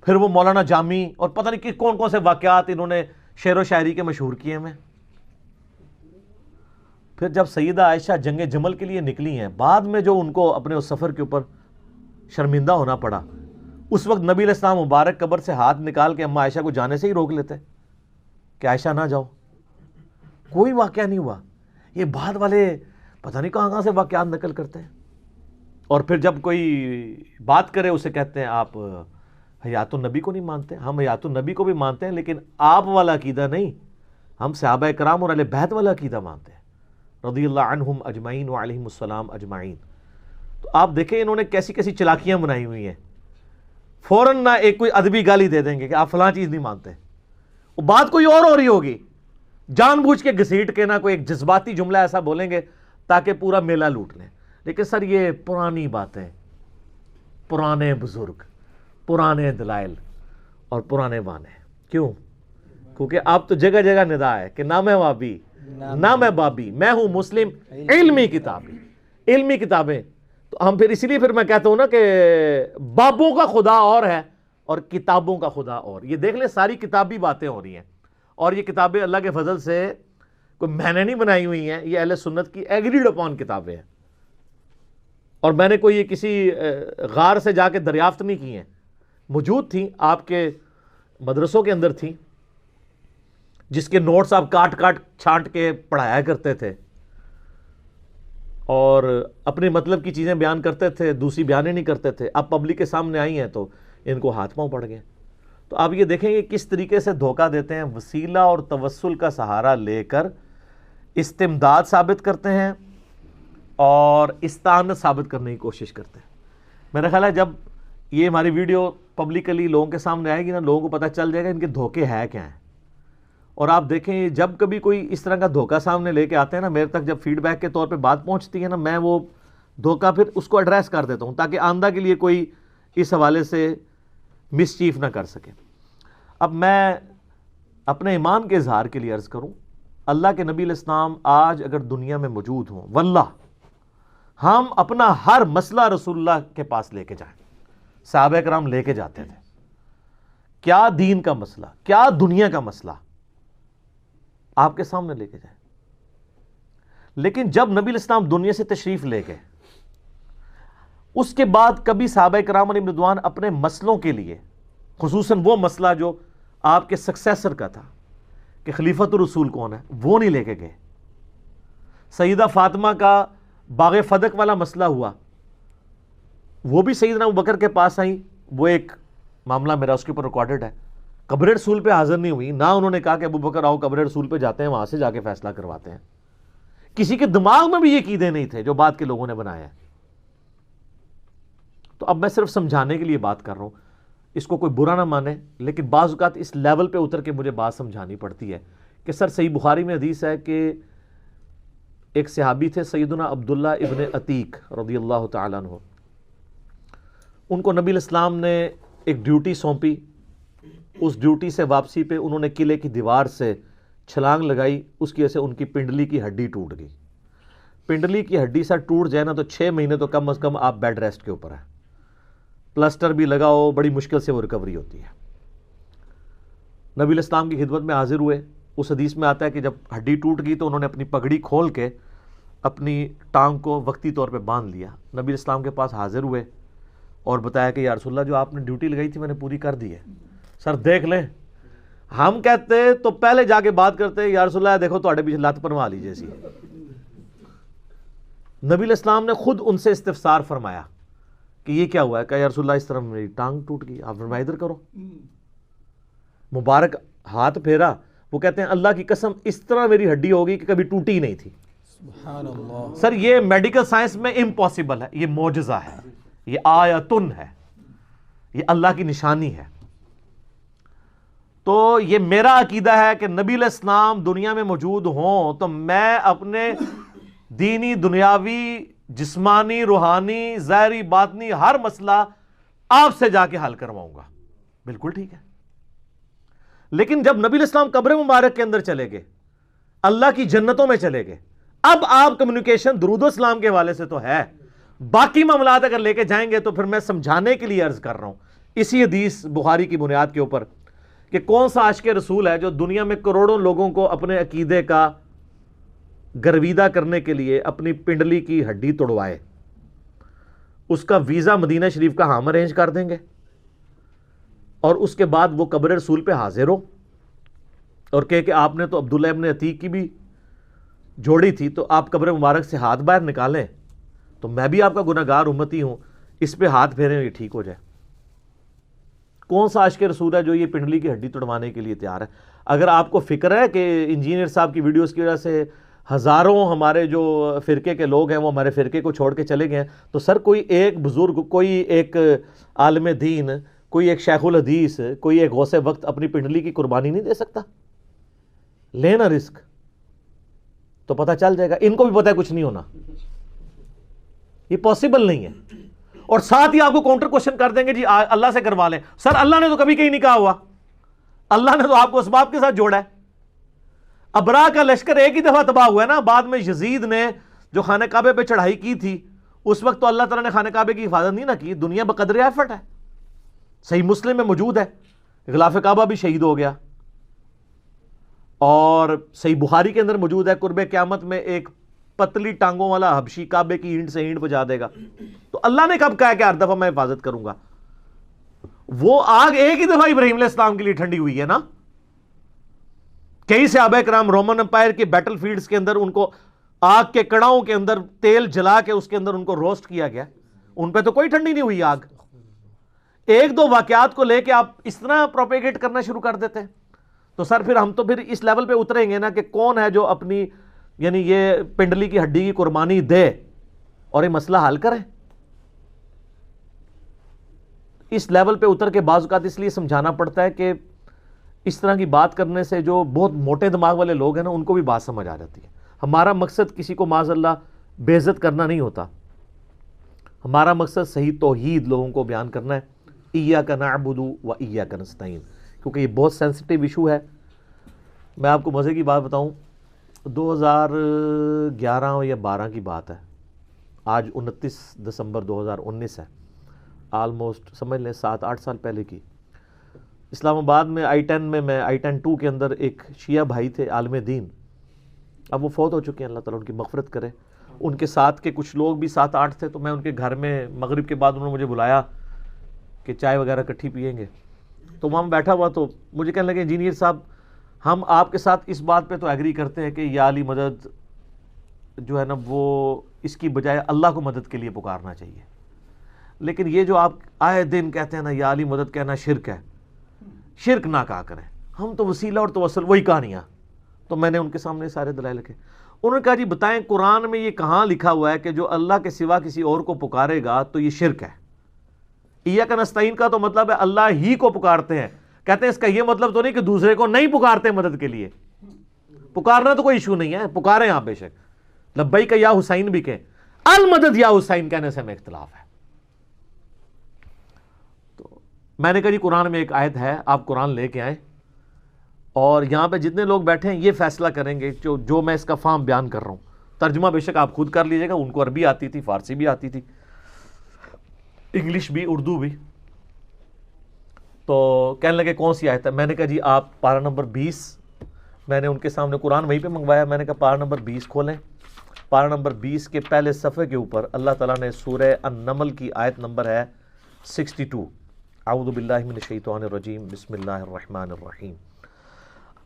پھر وہ مولانا جامی اور پتہ نہیں کون کون سے واقعات انہوں نے شعر و شاعری کے مشہور کیے میں. پھر جب سیدہ عائشہ جنگ جمل کے لیے نکلی ہیں، بعد میں جو ان کو اپنے اس سفر کے اوپر شرمندہ ہونا پڑا، اس وقت نبی علیہ السلام مبارک قبر سے ہاتھ نکال کے اما عائشہ کو جانے سے ہی روک لیتے کہ عائشہ نہ جاؤ. کوئی واقعہ نہیں ہوا. یہ بعد والے پتہ نہیں کہاں سے واقعات نقل کرتے ہیں. اور پھر جب کوئی بات کرے اسے کہتے ہیں آپ حیات النبی کو نہیں مانتے. ہم حیات النبی کو بھی مانتے ہیں، لیکن آپ والا عقیدہ نہیں. ہم صحابہ کرام اور اہل بیت والا عقیدہ مانتے ہیں، رضی اللہ عنہم اجمعین وعلیہم السلام اجمعین. تو آپ دیکھیں انہوں نے کیسی کیسی چلاکیاں بنائی ہوئی ہیں. فوراً نہ ایک کوئی ادبی گالی دے دیں گے کہ آپ فلاں چیز نہیں مانتے، وہ بات کوئی اور ہو رہی ہوگی، جان بوجھ کے گھسیٹ کے نہ کوئی ایک جذباتی جملہ ایسا بولیں گے تاکہ پورا میلہ لوٹ لیں. لیکن سر یہ پرانی باتیں، پرانے بزرگ، پرانے دلائل اور پرانے بانے. کیوں؟ کیونکہ اب تو جگہ جگہ ندا ہے کہ نہ میں وابی نہ میں بابی، میں ہوں مسلم علمی کتابی. علمی کتابیں تو ہم پھر اسی لیے پھر میں کہتا ہوں نا کہ بابوں کا خدا اور ہے اور کتابوں کا خدا اور. یہ دیکھ لیں ساری کتابی باتیں ہو رہی ہیں، اور یہ کتابیں اللہ کے فضل سے کوئی میں نے نہیں بنائی ہوئی ہیں، یہ اہل سنت کی ایگریڈ اپون کتابیں ہیں. اور میں نے کوئی یہ کسی غار سے جا کے دریافت نہیں کی ہیں، موجود تھیں آپ کے مدرسوں کے اندر تھیں، جس کے نوٹس آپ کاٹ کاٹ چھانٹ کے پڑھایا کرتے تھے اور اپنے مطلب کی چیزیں بیان کرتے تھے، دوسری بیانیں نہیں کرتے تھے. اب پبلک کے سامنے آئی ہیں تو ان کو ہاتھ پاؤں پڑ گئے. تو آپ یہ دیکھیں گے کس طریقے سے دھوکہ دیتے ہیں. وسیلہ اور توسل کا سہارا لے کر استمداد ثابت کرتے ہیں اور استعانت ثابت کرنے کی کوشش کرتے ہیں. میرا خیال ہے جب یہ ہماری ویڈیو پبلکلی لوگوں کے سامنے آئے گی نا، لوگوں کو پتہ چل جائے گا ان کے دھوکے ہے کیا ہیں. اور آپ دیکھیں جب کبھی کوئی اس طرح کا دھوکہ سامنے لے کے آتے ہیں نا، میرے تک جب فیڈ بیک کے طور پہ بات پہنچتی ہے نا، میں وہ دھوکہ پھر اس کو ایڈریس کر دیتا ہوں تاکہ آئندہ کے لیے کوئی اس حوالے سے مس چیف نہ کر سکے. اب میں اپنے ایمان کے اظہار کے لیے عرض کروں، اللہ کے نبی علیہ السلام آج اگر دنیا میں موجود ہوں، واللہ ہم اپنا ہر مسئلہ رسول اللہ کے پاس لے کے جائیں. صحابہ کرام لے کے جاتے تھے. کیا دین کا مسئلہ، کیا دنیا کا مسئلہ آپ کے سامنے لے کے جائیں. لیکن جب نبی علیہ السلام دنیا سے تشریف لے گئے، اس کے بعد کبھی صحابہ کرام علیہم رضوان اپنے مسئلوں کے لیے، خصوصاً وہ مسئلہ جو آپ کے سکسیسر کا تھا کہ خلیفۃ الرسول کون ہے، وہ نہیں لے کے گئے. سیدہ فاطمہ کا باغ فدق والا مسئلہ ہوا، وہ بھی سیدنا ابوبکر کے پاس آئیں. وہ ایک معاملہ میرا اس کے اوپر ریکارڈڈ ہے. قبر رسول پہ حاضر نہیں ہوئی، نہ انہوں نے کہا کہ ابوبکر آؤ قبر رسول پہ جاتے ہیں، وہاں سے جا کے فیصلہ کرواتے ہیں. کسی کے دماغ میں بھی یہ عقیدے نہیں تھے جو بات کے لوگوں نے بنایا ہے. تو اب میں صرف سمجھانے کے لیے بات کر رہا ہوں، اس کو کوئی برا نہ مانے، لیکن بعض اوقات اس لیول پہ اتر کے مجھے بات سمجھانی پڑتی ہے کہ سر صحیح بخاری میں حدیث ہے کہ ایک صحابی تھے سیدنا عبداللہ ابن عتیق رضی اللہ تعالیٰ عنہ. ان کو نبی علیہ السلام نے ایک ڈیوٹی سونپی. اس ڈیوٹی سے واپسی پہ انہوں نے قلعے کی دیوار سے چھلانگ لگائی، اس کی وجہ سے ان کی پنڈلی کی ہڈی ٹوٹ گئی. پنڈلی کی ہڈی سر ٹوٹ جائے نا تو 6 مہینے تو کم از کم آپ بیڈ ریسٹ کے اوپر ہیں. پلسٹر بھی لگاؤ، بڑی مشکل سے وہ ریکوری ہوتی ہے. نبی علیہ السلام کی خدمت میں حاضر ہوئے. اس حدیث میں آتا ہے کہ جب ہڈی ٹوٹ گئی تو انہوں نے اپنی پگڑی کھول کے اپنی ٹانگ کو وقتی طور پہ باندھ لیا. نبی علیہ السلام کے پاس حاضر ہوئے اور بتایا کہ یا رسول اللہ جو آپ نے ڈیوٹی لگائی تھی میں نے پوری کر دی ہے. سر دیکھ لیں، ہم کہتے تو پہلے جا کے بات کرتے یا رسول اللہ دیکھو تواڈے پیچھے لت پروا لیجیے سی. نبی علیہ السلام نے خود ان سے استفسار فرمایا کہ یہ کیا ہوا ہے؟ کہ یا رسول اللہ اس طرح میری ٹانگ ٹوٹ گئی. آپ فرمایا ادھر کرو. مبارک ہاتھ پھیرا. وہ کہتے ہیں اللہ کی قسم اس طرح میری ہڈی ہوگی کہ کبھی ٹوٹی ہی نہیں تھی. سبحان اللہ. سر یہ میڈیکل سائنس میں امپاسبل ہے، یہ معجزہ ہے، یہ آیتن ہے، یہ اللہ کی نشانی ہے. تو یہ میرا عقیدہ ہے کہ نبی علیہ السلام دنیا میں موجود ہوں تو میں اپنے دینی، دنیاوی، جسمانی، روحانی، ظاہری، باطنی ہر مسئلہ آپ سے جا کے حل کرواؤں گا. بالکل ٹھیک ہے. لیکن جب نبی علیہ السلام قبر مبارک کے اندر چلے گئے، اللہ کی جنتوں میں چلے گئے، اب آپ کمیونیکیشن درود و اسلام کے حوالے سے تو ہے، باقی معاملات اگر لے کے جائیں گے تو پھر میں سمجھانے کے لیے عرض کر رہا ہوں اسی حدیث بخاری کی بنیاد کے اوپر کہ کون سا عاشق رسول ہے جو دنیا میں کروڑوں لوگوں کو اپنے عقیدے کا گرویدہ کرنے کے لیے اپنی پنڈلی کی ہڈی توڑوائے، اس کا ویزا مدینہ شریف کا ہم ارینج کر دیں گے، اور اس کے بعد وہ قبر رسول پہ حاضر ہو اور کہے کہ آپ نے تو عبداللہ ابن عتیق کی بھی جوڑی تھی، تو آپ قبر مبارک سے ہاتھ باہر نکالیں تو میں بھی آپ کا گناہگار امتی ہوں، اس پہ ہاتھ پھیریں یہ ٹھیک ہو جائے۔ کون سا عاشق رسول ہے جو یہ پنڈلی کی ہڈی توڑوانے کے لیے تیار ہے؟ اگر آپ کو فکر ہے کہ انجینئر صاحب کی ویڈیوز کی وجہ سے ہزاروں ہمارے جو فرقے کے لوگ ہیں وہ ہمارے فرقے کو چھوڑ کے چلے گئے ہیں، تو سر کوئی ایک بزرگ، کوئی ایک عالم دین، کوئی ایک شیخ الحدیث، کوئی ایک غوث وقت اپنی پنڈلی کی قربانی نہیں دے سکتا؟ لینا رسک تو پتہ چل جائے گا، ان کو بھی پتہ ہے کچھ نہیں ہونا، یہ پاسبل نہیں ہے۔ اور ساتھ ہی آپ کو کاؤنٹر کوشچن کر دیں گے جی اللہ سے کروا لیں۔ سر اللہ نے تو کبھی کہیں نہیں کہا ہوا، اللہ نے تو آپ کو اسباب کے ساتھ جوڑا ہے۔ ابرا کا لشکر ایک ہی دفعہ تباہ ہوا ہے نا، بعد میں یزید نے جو خانہ کعبے پہ چڑھائی کی تھی اس وقت تو اللہ تعالیٰ نے خانہ کعبے کی حفاظت نہیں نہ کی، دنیا بقدر ایفرٹ ہے۔ صحیح مسلم میں موجود ہے، غلاف کعبہ بھی شہید ہو گیا، اور صحیح بخاری کے اندر موجود ہے قرب قیامت میں ایک پتلی ٹانگوں والا حبشی کعبے کی اینٹ سے اینٹ بجا دے گا۔ تو اللہ نے کب کہا کہ ہر دفعہ میں حفاظت کروں گا؟ وہ آگ ایک ہی دفعہ ابراہیم علیہ السلام کے لیے ٹھنڈی ہوئی ہے نا۔ کئی صحابہ کرام رومن امپائر کے بیٹل فیلڈز کے اندر ان کو آگ کے کڑاؤں کے اندر تیل جلا کے اس کے اندر ان کو روسٹ کیا گیا، ان پہ تو کوئی ٹھنڈی نہیں ہوئی آگ۔ ایک دو واقعات کو لے کے آپ اس طرح پروپیگیٹ کرنا شروع کر دیتے ہیں، تو سر پھر ہم تو پھر اس لیول پہ اتریں گے نا کہ کون ہے جو اپنی یعنی یہ پنڈلی کی ہڈی کی قربانی دے اور یہ مسئلہ حل کرے۔ اس لیول پہ اتر کے بعض اوقات اس لیے سمجھانا پڑتا ہے کہ اس طرح کی بات کرنے سے جو بہت موٹے دماغ والے لوگ ہیں نا ان کو بھی بات سمجھ آ جاتی ہے۔ ہمارا مقصد کسی کو معاذ اللہ بے عزت کرنا نہیں ہوتا، ہمارا مقصد صحیح توحید لوگوں کو بیان کرنا ہے، ایاک نعبد و ایاک نستعین، کیونکہ یہ بہت سینسٹیو ایشو ہے۔ میں آپ کو مزے کی بات بتاؤں، 2011 یا 12 کی بات ہے، آج 29 دسمبر 2019 ہے، آلموسٹ سمجھ لیں 7-8 سال پہلے کی۔ اسلام آباد میں I-10 میں I-10 2 کے اندر ایک شیعہ بھائی تھے عالم دین، اب وہ فوت ہو چکے ہیں، اللہ تعالیٰ ان کی مغفرت کرے۔ ان کے ساتھ کے کچھ لوگ بھی 7-8 تھے، تو میں ان کے گھر میں مغرب کے بعد انہوں نے مجھے بلایا کہ چائے وغیرہ کٹھی پئیں گے، تو وہاں بیٹھا ہوا تو مجھے کہنے لگے انجینئر صاحب ہم آپ کے ساتھ اس بات پہ تو ایگری کرتے ہیں کہ یا علی مدد جو ہے نا وہ اس کی بجائے اللہ کو مدد کے لیے پکارنا چاہیے، لیکن یہ جو آپ آئے دن کہتے ہیں نا یا علی مدد کہنا شرک ہے، شرک نہ کہا کریں، ہم تو وسیلہ اور توسل وہی کہانیاں۔ تو میں نے ان کے سامنے سارے دلائل رکھے، انہوں نے کہا جی بتائیں قرآن میں یہ کہاں لکھا ہوا ہے کہ جو اللہ کے سوا کسی اور کو پکارے گا تو یہ شرک ہے؟ ایاک نستعین کا تو مطلب ہے اللہ ہی کو پکارتے ہیں، کہتے ہیں اس کا یہ مطلب تو نہیں کہ دوسرے کو نہیں پکارتے مدد کے لیے، پکارنا تو کوئی ایشو نہیں ہے، پکاریں آپ بے شک، لبیک یا حسین بھی کہیں، المدد یا حسین کہنے سے ہمیں اختلاف ہے۔ تو میں نے کہا جی قرآن میں ایک آیت ہے، آپ قرآن لے کے آئیں اور یہاں پہ جتنے لوگ بیٹھے ہیں یہ فیصلہ کریں گے جو میں اس کا فہم بیان کر رہا ہوں، ترجمہ بے شک آپ خود کر لیجئے گا، ان کو عربی آتی تھی، فارسی بھی آتی تھی، انگلش بھی، اردو بھی۔ تو کہنے لگے کون سی آیت ہے؟ میں نے کہا جی آپ پارہ نمبر 20، میں نے ان کے سامنے قرآن وہیں پہ منگوایا، میں نے کہا پارہ نمبر 20 کھولیں، پارہ نمبر 20 کے پہلے صفحے کے اوپر اللہ تعالیٰ نے سورہ النمل کی آیت نمبر ہے 62، اعوذ باللہ من الشیطان الرجیم، بسم اللہ الرحمن الرحیم،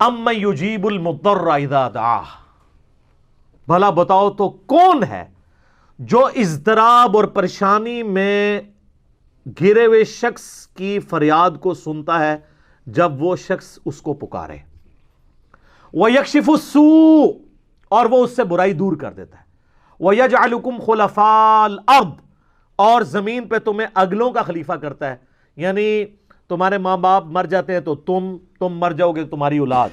امن یجیب المضطر اذا دعاہ، بھلا بتاؤ تو کون ہے جو اضطراب اور پریشانی میں گھرے ہوئے شخص کی فریاد کو سنتا ہے جب وہ شخص اس کو پکارے، وَيَكْشِفُ السُّوءَ، اور وہ اس سے برائی دور کر دیتا ہے، وَيَجْعَلُكُمْ خُلَفَاءَ الْأَرْضِ، اور زمین پہ تمہیں اگلوں کا خلیفہ کرتا ہے، یعنی تمہارے ماں باپ مر جاتے ہیں تو تم مر جاؤ گے، تمہاری اولاد۔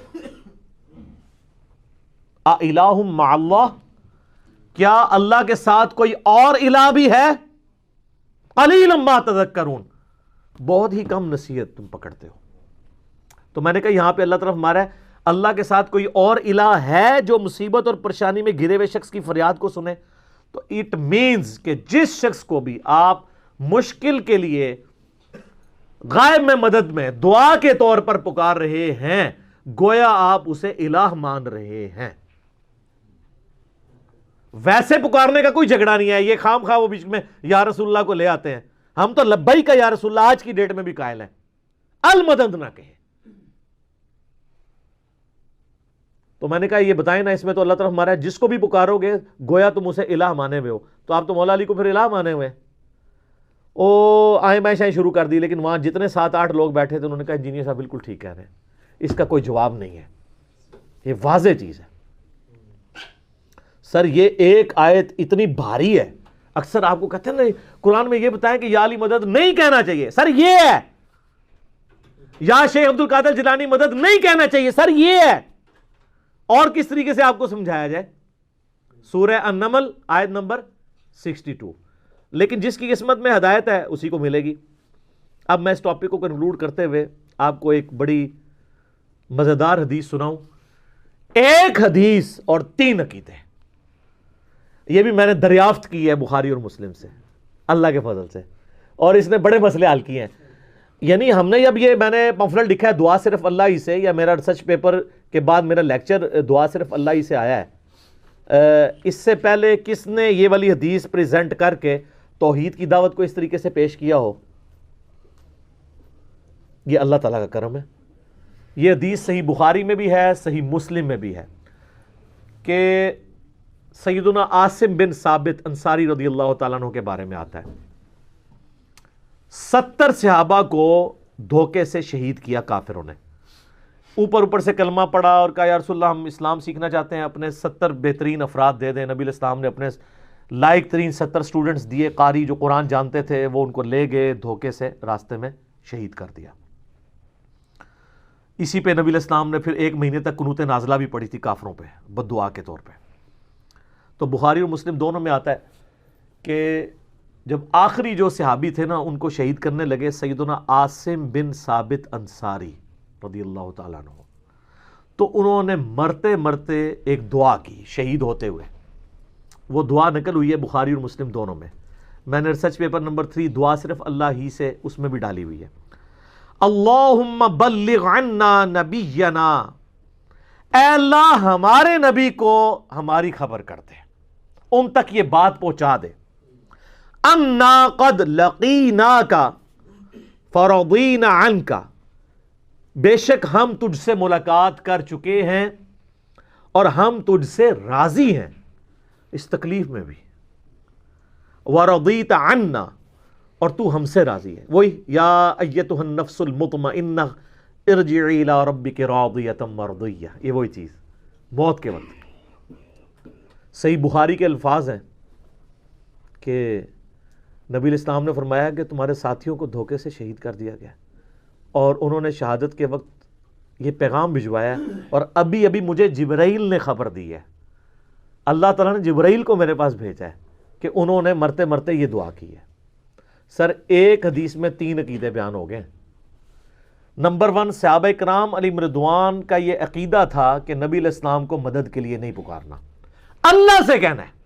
اَإِلَٰهٌ مَّعَ اللَّهِ، کیا اللہ کے ساتھ کوئی اور الہ بھی ہے؟ قلیلا ما تذکرون، بہت ہی کم نصیحت تم پکڑتے ہو۔ تو میں نے کہا یہاں پہ اللہ طرف ہمارا ہے اللہ کے ساتھ کوئی اور الہ ہے جو مصیبت اور پریشانی میں گھرے ہوئے شخص کی فریاد کو سنے، تو اٹ مینز کہ جس شخص کو بھی آپ مشکل کے لیے غائب میں مدد میں دعا کے طور پر پکار رہے ہیں، گویا آپ اسے الہ مان رہے ہیں۔ ویسے پکارنے کا کوئی جھگڑا نہیں ہے، یہ خام خواہ وہ بیچ میں یا رسول اللہ کو لے آتے ہیں، ہم تو لبیک کا یا رسول اللہ آج کی ڈیٹ میں بھی قائل ہیں، المدد نہ کہیں۔ تو میں نے کہا یہ بتائیں نا، اس میں تو اللہ تعالیٰ ہمارا ہے، جس کو بھی پکارو گے گویا تم اسے الہ مانے ہوئے ہو، تو آپ تو مولا علی کو پھر الہ مانے ہوئے ہیں۔ آئیں میں شاید شروع کر دی، لیکن وہاں جتنے 7-8 لوگ بیٹھے تھے انہوں نے کہا انجینئر صاحب بالکل ٹھیک کہہ رہے ہیں، اس کا کوئی جواب نہیں ہے، یہ واضح چیز ہے۔ سر یہ ایک آیت اتنی بھاری ہے، اکثر آپ کو کہتے ہیں نا قرآن میں یہ بتائیں کہ یا علی مدد نہیں کہنا چاہیے، سر یہ ہے۔ یا شیخ عبد القادر جیلانی مدد نہیں کہنا چاہیے، سر یہ ہے۔ اور کس طریقے سے آپ کو سمجھایا جائے؟ سورہ النمل آیت نمبر 62۔ لیکن جس کی قسمت میں ہدایت ہے اسی کو ملے گی۔ اب میں اس ٹاپک کو کنکلوڈ کرتے ہوئے آپ کو ایک بڑی مزیدار حدیث سناؤں۔ ایک حدیث اور 3 عقیدے، یہ بھی میں نے دریافت کی ہے بخاری اور مسلم سے اللہ کے فضل سے، اور اس نے بڑے مسئلے حل کیے ہیں۔ یعنی ہم نے اب یہ میں نے پمفلٹ لکھا ہے دعا صرف اللہ ہی سے، یا میرا ریسرچ پیپر کے بعد میرا لیکچر دعا صرف اللہ ہی سے آیا ہے۔ اس سے پہلے کس نے یہ والی حدیث پریزنٹ کر کے توحید کی دعوت کو اس طریقے سے پیش کیا ہو؟ یہ اللہ تعالیٰ کا کرم ہے۔ یہ حدیث صحیح بخاری میں بھی ہے، صحیح مسلم میں بھی ہے، کہ سیدنا عاصم بن ثابت انصاری رضی اللہ تعالیٰ عنہ کے بارے میں آتا ہے۔ 70 صحابہ کو دھوکے سے شہید کیا کافروں نے، اوپر سے کلمہ پڑھا اور کہا یا رسول اللہ ہم اسلام سیکھنا چاہتے ہیں، اپنے 70 بہترین افراد دے دیں۔ نبی علیہ السلام نے اپنے لائق ترین 70 سٹوڈنٹس دیے، قاری جو قرآن جانتے تھے، وہ ان کو لے گئے، دھوکے سے راستے میں شہید کر دیا۔ اسی پہ نبی علیہ السلام نے پھر 1 مہینے تک قنوت نازلہ بھی پڑھی تھی کافروں پہ، بد دعا کے طور پہ۔ تو بخاری اور مسلم دونوں میں آتا ہے کہ جب آخری جو صحابی تھے نا ان کو شہید کرنے لگے سیدنا عاصم بن ثابت انصاری رضی اللہ تعالیٰ عنہ، تو انہوں نے مرتے مرتے ایک دعا کی شہید ہوتے ہوئے۔ وہ دعا نقل ہوئی ہے بخاری اور مسلم دونوں میں، میں نے ریسرچ پیپر نمبر 3 دعا صرف اللہ ہی سے اس میں بھی ڈالی ہوئی ہے۔ اللہم بلغ عنا نبینا، اے اللہ ہمارے نبی کو ہماری خبر کر دے، ان تک یہ بات پہنچا دے۔ انا قد لقیناک فرضینا عنک، بے شک ہم تجھ سے ملاقات کر چکے ہیں اور ہم تجھ سے راضی ہیں اس تکلیف میں بھی، ورضیت عنا، اور تو ہم سے راضی ہے۔ وہی یا ایتھا النفس المطمئنہ ارجعی الی ربک راضیۃ مرضیہ، یہ وہی چیز موت کے وقت۔ صحیح بخاری کے الفاظ ہیں کہ نبی علیہ السلام نے فرمایا کہ تمہارے ساتھیوں کو دھوکے سے شہید کر دیا گیا، اور انہوں نے شہادت کے وقت یہ پیغام بھجوایا، اور ابھی ابھی مجھے جبرائیل نے خبر دی ہے، اللہ تعالیٰ نے جبرائیل کو میرے پاس بھیجا ہے کہ انہوں نے مرتے مرتے یہ دعا کی ہے۔ سر ایک حدیث میں 3 عقیدے بیان ہو گئے۔ نمبر 1، صحابہ کرام علیہم رضوان کا یہ عقیدہ تھا کہ نبی علیہ السلام کو مدد کے لیے نہیں پکارنا، اللہ سے کہنا ہے۔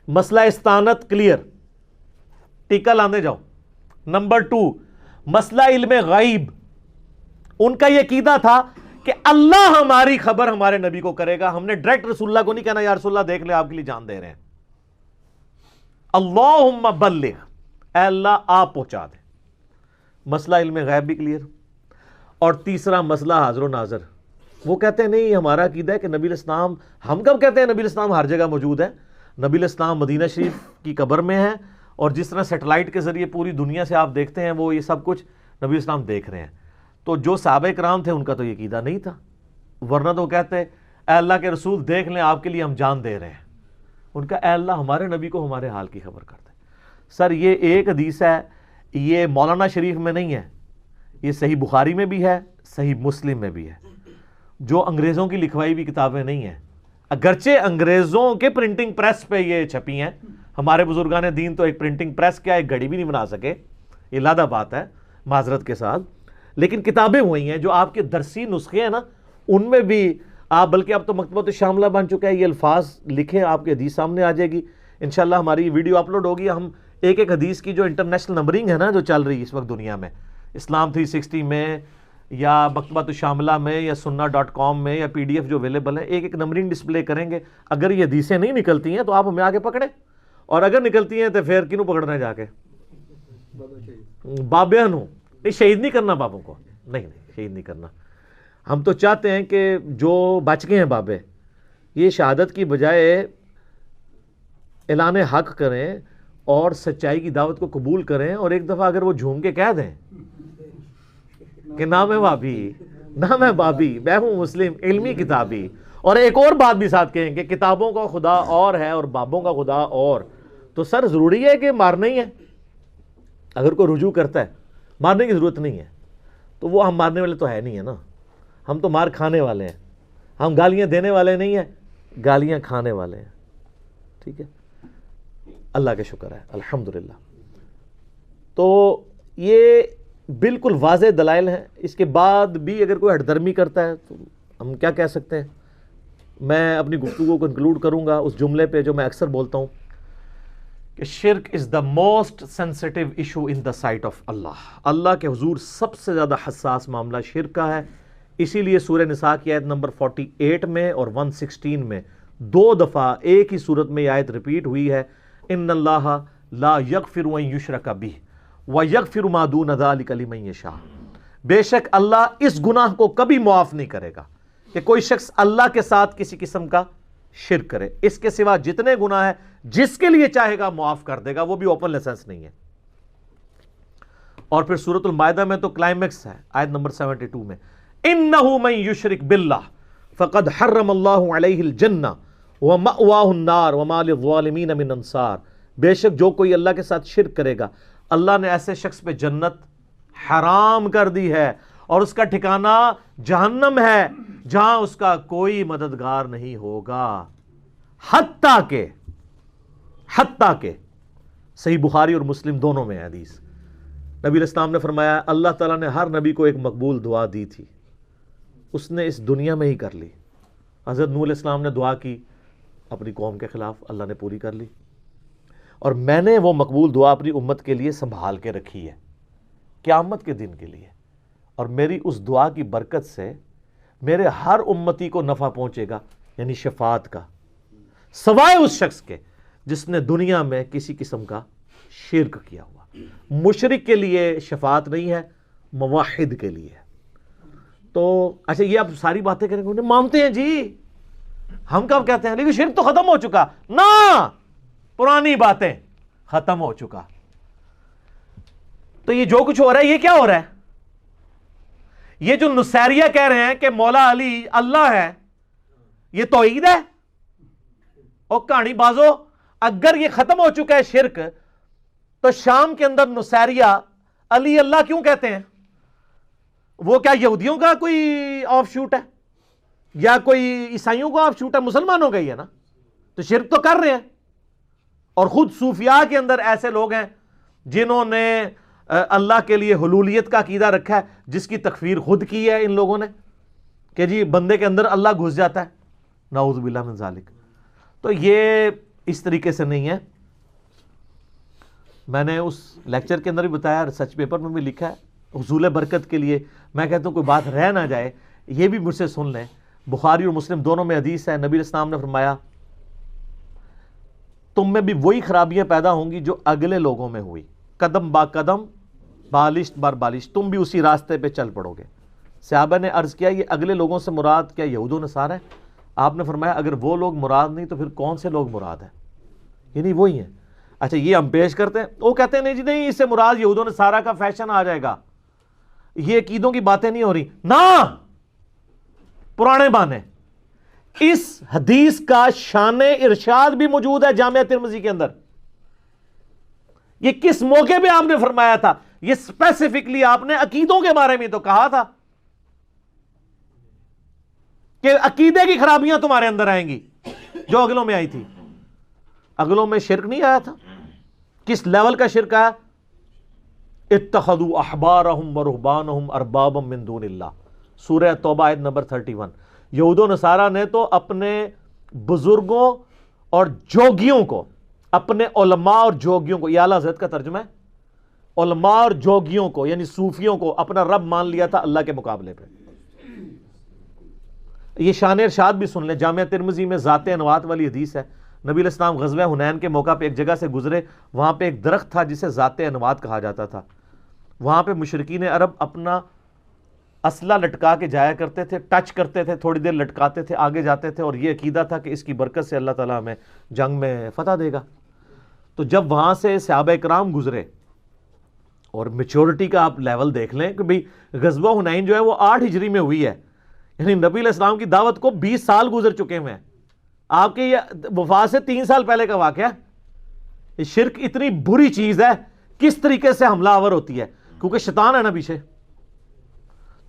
مسئلہ استعانت کلیئر، ٹیکہ لاندے جاؤ۔ نمبر 2، مسئلہ علم غیب، ان کا یہ عقیدہ تھا کہ اللہ ہماری خبر ہمارے نبی کو کرے گا، ہم نے ڈائریکٹ رسول اللہ کو نہیں کہنا یا رسول اللہ دیکھ لیں آپ کے لیے جان دے رہے ہیں۔ اللہم بلغ، اے اللہ آپ پہنچا دیں۔ مسئلہ علم غیب بھی کلیئر۔ اور تیسرا مسئلہ حاضر و ناظر، وہ کہتے ہیں نہیں ہمارا عقیدہ ہے کہ نبی علیہ السلام، ہم کب کہتے ہیں نبی علیہ السلام ہر جگہ موجود ہے؟ نبی علیہ السلام مدینہ شریف کی قبر میں ہے، اور جس طرح سیٹلائٹ کے ذریعے پوری دنیا سے آپ دیکھتے ہیں وہ یہ سب کچھ نبی علیہ السلام دیکھ رہے ہیں۔ تو جو صحابہ کرام تھے ان کا تو یہ عقیدہ نہیں تھا، ورنہ تو کہتے اے اللہ کے رسول دیکھ لیں آپ کے لیے ہم جان دے رہے ہیں۔ ان کا اے اللہ ہمارے نبی کو ہمارے حال کی خبر کر دے۔ سر یہ ایک حدیث ہے، یہ مولانا شریف میں نہیں ہے، یہ صحیح بخاری میں بھی ہے، صحیح مسلم میں بھی ہے، جو انگریزوں کی لکھوائی ہوئی کتابیں نہیں ہیں، اگرچہ انگریزوں کے پرنٹنگ پریس پہ یہ چھپی ہیں۔ ہمارے بزرگان دین تو ایک پرنٹنگ پریس کیا ایک گھڑی بھی نہیں بنا سکے، یہ لادہ بات ہے معذرت کے ساتھ، لیکن کتابیں ہوئی ہیں جو آپ کے درسی نسخے ہیں نا ان میں بھی آپ، بلکہ اب تو مکتبۃ الشاملہ بن چکا ہے، یہ الفاظ لکھیں آپ کے حدیث سامنے آ جائے گی۔ انشاءاللہ ہماری ویڈیو اپلوڈ ہوگی، ہم ایک ایک حدیث کی جو انٹرنیشنل نمبرنگ ہے نا جو چل رہی ہے اس وقت دنیا میں، اسلام 360 میں یا مکتبۃ الشاملہ میں یا سنہ.com میں یا PDF جو اویلیبل ہے، ایک ایک نمبرنگ ڈسپلے کریں گے. اگر یہ حدیثیں نہیں نکلتی ہیں تو آپ ہمیں آگے پکڑیں، اور اگر نکلتی ہیں تو پھر کنوں پکڑنا ہے جا کے؟ بابیاں نو. نہیں، شہید نہیں کرنا بابوں کو، نہیں شہید نہیں کرنا. ہم تو چاہتے ہیں کہ جو بچ گئے ہیں بابے، یہ شہادت کی بجائے اعلان حق کریں اور سچائی کی دعوت کو قبول کریں، اور ایک دفعہ اگر وہ جھوم کے کہہ دیں کہ نہ میں بابی، نہ میں بابی، میں ہوں مسلم علمی کتابی، اور ایک اور بات بھی ساتھ کہیں کہ کتابوں کا خدا اور ہے اور بابوں کا خدا اور، تو سر ضروری ہے کہ مارنا ہی ہے؟ اگر کوئی رجوع کرتا ہے مارنے کی ضرورت نہیں ہے، تو وہ ہم مارنے والے تو ہے نہیں ہے نا، ہم تو مار کھانے والے ہیں. ہم گالیاں دینے والے نہیں ہیں، گالیاں کھانے والے ہیں. ٹھیک ہے، اللہ کا شکر ہے الحمدللہ. تو یہ بالکل واضح دلائل ہیں. اس کے بعد بھی اگر کوئی ہٹ درمی کرتا ہے تو ہم کیا کہہ سکتے ہیں؟ میں اپنی گفتگو کو کنکلوڈ کروں گا اس جملے پہ جو میں اکثر بولتا ہوں کہ شرک is the most sensitive issue in the sight of Allah. اللہ کے حضور سب سے زیادہ حساس معاملہ شرک کا ہے. اسی لیے سورہ نساء کی آیت نمبر 48 میں اور 116 میں 2 دفعہ ایک ہی صورت میں یہ آیت ریپیٹ ہوئی ہے، ان اللہ لا یغفر ان یشرک بہ ویغفر ما دون ذلک لمن یشاء. بے شک اللہ اس گناہ کو کبھی معاف نہیں کرے گا کہ کوئی شخص اللہ کے ساتھ کسی قسم کا شرک کرے. اس کے سوا جتنے گناہ ہیں جس کے لیے چاہے گا معاف کر دے گا، وہ بھی اوپن لائسنس نہیں ہے. اور پھر سورۃ المائدہ میں تو کلائمیکس ہے آیت نمبر 72 میں، انہ من یشرک باللہ فقد حرم اللہ علیہ الجنہ ومأواہ النار وما للظالمین من انصار. بے شک جو کوئی اللہ کے ساتھ شرک کرے گا، اللہ نے ایسے شخص پہ جنت حرام کر دی ہے اور اس کا ٹھکانہ جہنم ہے جہاں اس کا کوئی مددگار نہیں ہوگا. حتیٰ کہ صحیح بخاری اور مسلم دونوں میں حدیث، نبی علیہ السلام نے فرمایا اللہ تعالیٰ نے ہر نبی کو ایک مقبول دعا دی تھی، اس نے اس دنیا میں ہی کر لی. حضرت نوح علیہ السلام نے دعا کی اپنی قوم کے خلاف، اللہ نے پوری کر لی. اور میں نے وہ مقبول دعا اپنی امت کے لیے سنبھال کے رکھی ہے قیامت کے دن کے لیے، اور میری اس دعا کی برکت سے میرے ہر امتی کو نفع پہنچے گا، یعنی شفاعت کا، سوائے اس شخص کے جس نے دنیا میں کسی قسم کا شرک کیا ہوا. مشرک کے لیے شفاعت نہیں ہے، موحد کے لیے. تو اچھا یہ آپ ساری باتیں کریں گے، مانتے ہیں جی، ہم کب کہتے ہیں لیکن شرک تو ختم ہو چکا. نہ، پرانی باتیں ختم ہو چکا. تو یہ جو کچھ ہو رہا ہے یہ کیا ہو رہا ہے؟ یہ جو نصیریہ کہہ رہے ہیں کہ مولا علی اللہ ہے، یہ توحید ہے؟ اور کہانی بازو، اگر یہ ختم ہو چکا ہے شرک، تو شام کے اندر نصیریہ علی اللہ کیوں کہتے ہیں؟ وہ کیا یہودیوں کا کوئی آف شوٹ ہے یا کوئی عیسائیوں کا آف شوٹ ہے؟ مسلمانوں کا ہی ہے نا. تو شرک تو کر رہے ہیں. اور خود صوفیاء کے اندر ایسے لوگ ہیں جنہوں نے اللہ کے لیے حلولیت کا عقیدہ رکھا ہے، جس کی تکفیر خود کی ہے ان لوگوں نے کہ جی بندے کے اندر اللہ گھس جاتا ہے، نعوذ باللہ من ذالک. تو یہ اس طریقے سے نہیں ہے. میں نے اس لیکچر کے اندر بھی بتایا، ریسرچ پیپر میں بھی لکھا ہے، حصول برکت کے لیے میں کہتا ہوں کوئی بات رہ نہ جائے، یہ بھی مجھ سے سن لیں. بخاری اور مسلم دونوں میں حدیث ہے، نبی علیہ السلام نے فرمایا تم میں بھی وہی خرابیاں پیدا ہوں گی جو اگلے لوگوں میں ہوئی، قدم با قدم بالشت بر بالشت، تم بھی اسی راستے پہ چل پڑو گے. صحابہ نے عرض کیا یہ اگلے لوگوں سے مراد کیا یہود و نصارہ ہے؟ آپ نے فرمایا اگر وہ لوگ مراد نہیں تو پھر کون سے لوگ مراد ہیں؟ یعنی وہی ہیں. اچھا یہ ہم پیش کرتے ہیں، وہ کہتے ہیں نہیں جی نہیں، اس سے مراد یہود و نصارہ کا فیشن آ جائے گا، یہ عقیدوں کی باتیں نہیں ہو رہی. نہ، پرانے بانے. اس حدیث کا شان ارشاد بھی موجود ہے جامعہ ترمذی کے اندر. یہ کس موقع پہ آپ نے فرمایا تھا؟ یہ اسپیسیفکلی آپ نے عقیدوں کے بارے میں تو کہا تھا کہ عقیدے کی خرابیاں تمہارے اندر آئیں گی جو اگلوں میں آئی تھی. اگلوں میں شرک نہیں آیا تھا. کس لیول کا شرک آیا؟ اتخذوا احبارهم ورهبانهم اربابا من دون اللہ، سورہ توبہ آیت نمبر 31. یہود و نصارہ نے تو اپنے بزرگوں اور جوگیوں کو اپنے علماء اور جوگیوں کو، یہ اعلیٰ حضرت کا ترجمہ ہے، علماء اور جوگیوں کو یعنی صوفیوں کو اپنا رب مان لیا تھا اللہ کے مقابلے پہ۔ یہ شان ارشاد بھی سن لیں، جامعہ ترمذی میں ذات انوات والی حدیث ہے، نبی علیہ السلام غزوہ حنین کے موقع پہ ایک جگہ سے گزرے، وہاں پہ ایک درخت تھا جسے ذات انوات کہا جاتا تھا، وہاں پہ مشرکین عرب اپنا اسلحہ لٹکا کے جایا کرتے تھے، ٹچ کرتے تھے، تھوڑی دیر لٹکاتے تھے، آگے جاتے تھے، اور یہ عقیدہ تھا کہ اس کی برکت سے اللہ تعالیٰ ہمیں جنگ میں فتح دے گا۔ تو جب وہاں سے صحابہ کرام گزرے، اور میچورٹی کا آپ لیول دیکھ لیں کہ بھئی غزوہ حنین جو ہے وہ 8 ہجری میں ہوئی ہے، یعنی نبی علیہ السلام کی دعوت کو 20 سال گزر چکے ہوئے ہیں، آپ کے یہ وفات سے 3 سال پہلے کا واقعہ ہے۔ یہ شرک اتنی بری چیز ہے، کس طریقے سے حملہ آور ہوتی ہے، کیونکہ شیطان ہے نا پیچھے۔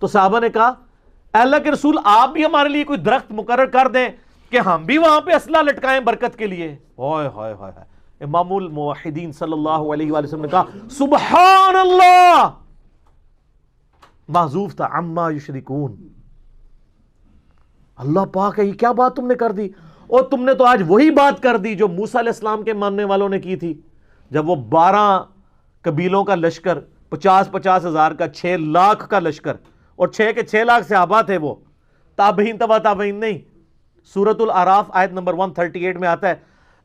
تو صحابہ نے کہا اے اللہ کے رسول آپ بھی ہمارے لیے کوئی درخت مقرر کر دیں کہ ہم بھی وہاں پہ اسلحہ لٹکائیں برکت کے لیے۔ ہائے ہائے ہائے، امام الموحدین صلی اللہ علیہ وآلہ وسلم نے کہا سبحان اللہ، محذوف تھا عما یشرکون، اللہ پاک ہے یہ کیا بات تم نے کر دی، اور تم نے تو آج وہی بات کر دی جو موسیٰ علیہ السلام کے ماننے والوں نے کی تھی، جب وہ 12 قبیلوں کا لشکر 50 ہزار کا 6 لاکھ کا لشکر، اور 6 لاکھ صحابہ تھے، وہ تابعین تبع تابعین نہیں۔ سورۃ الاعراف آیت نمبر 138 میں آتا ہے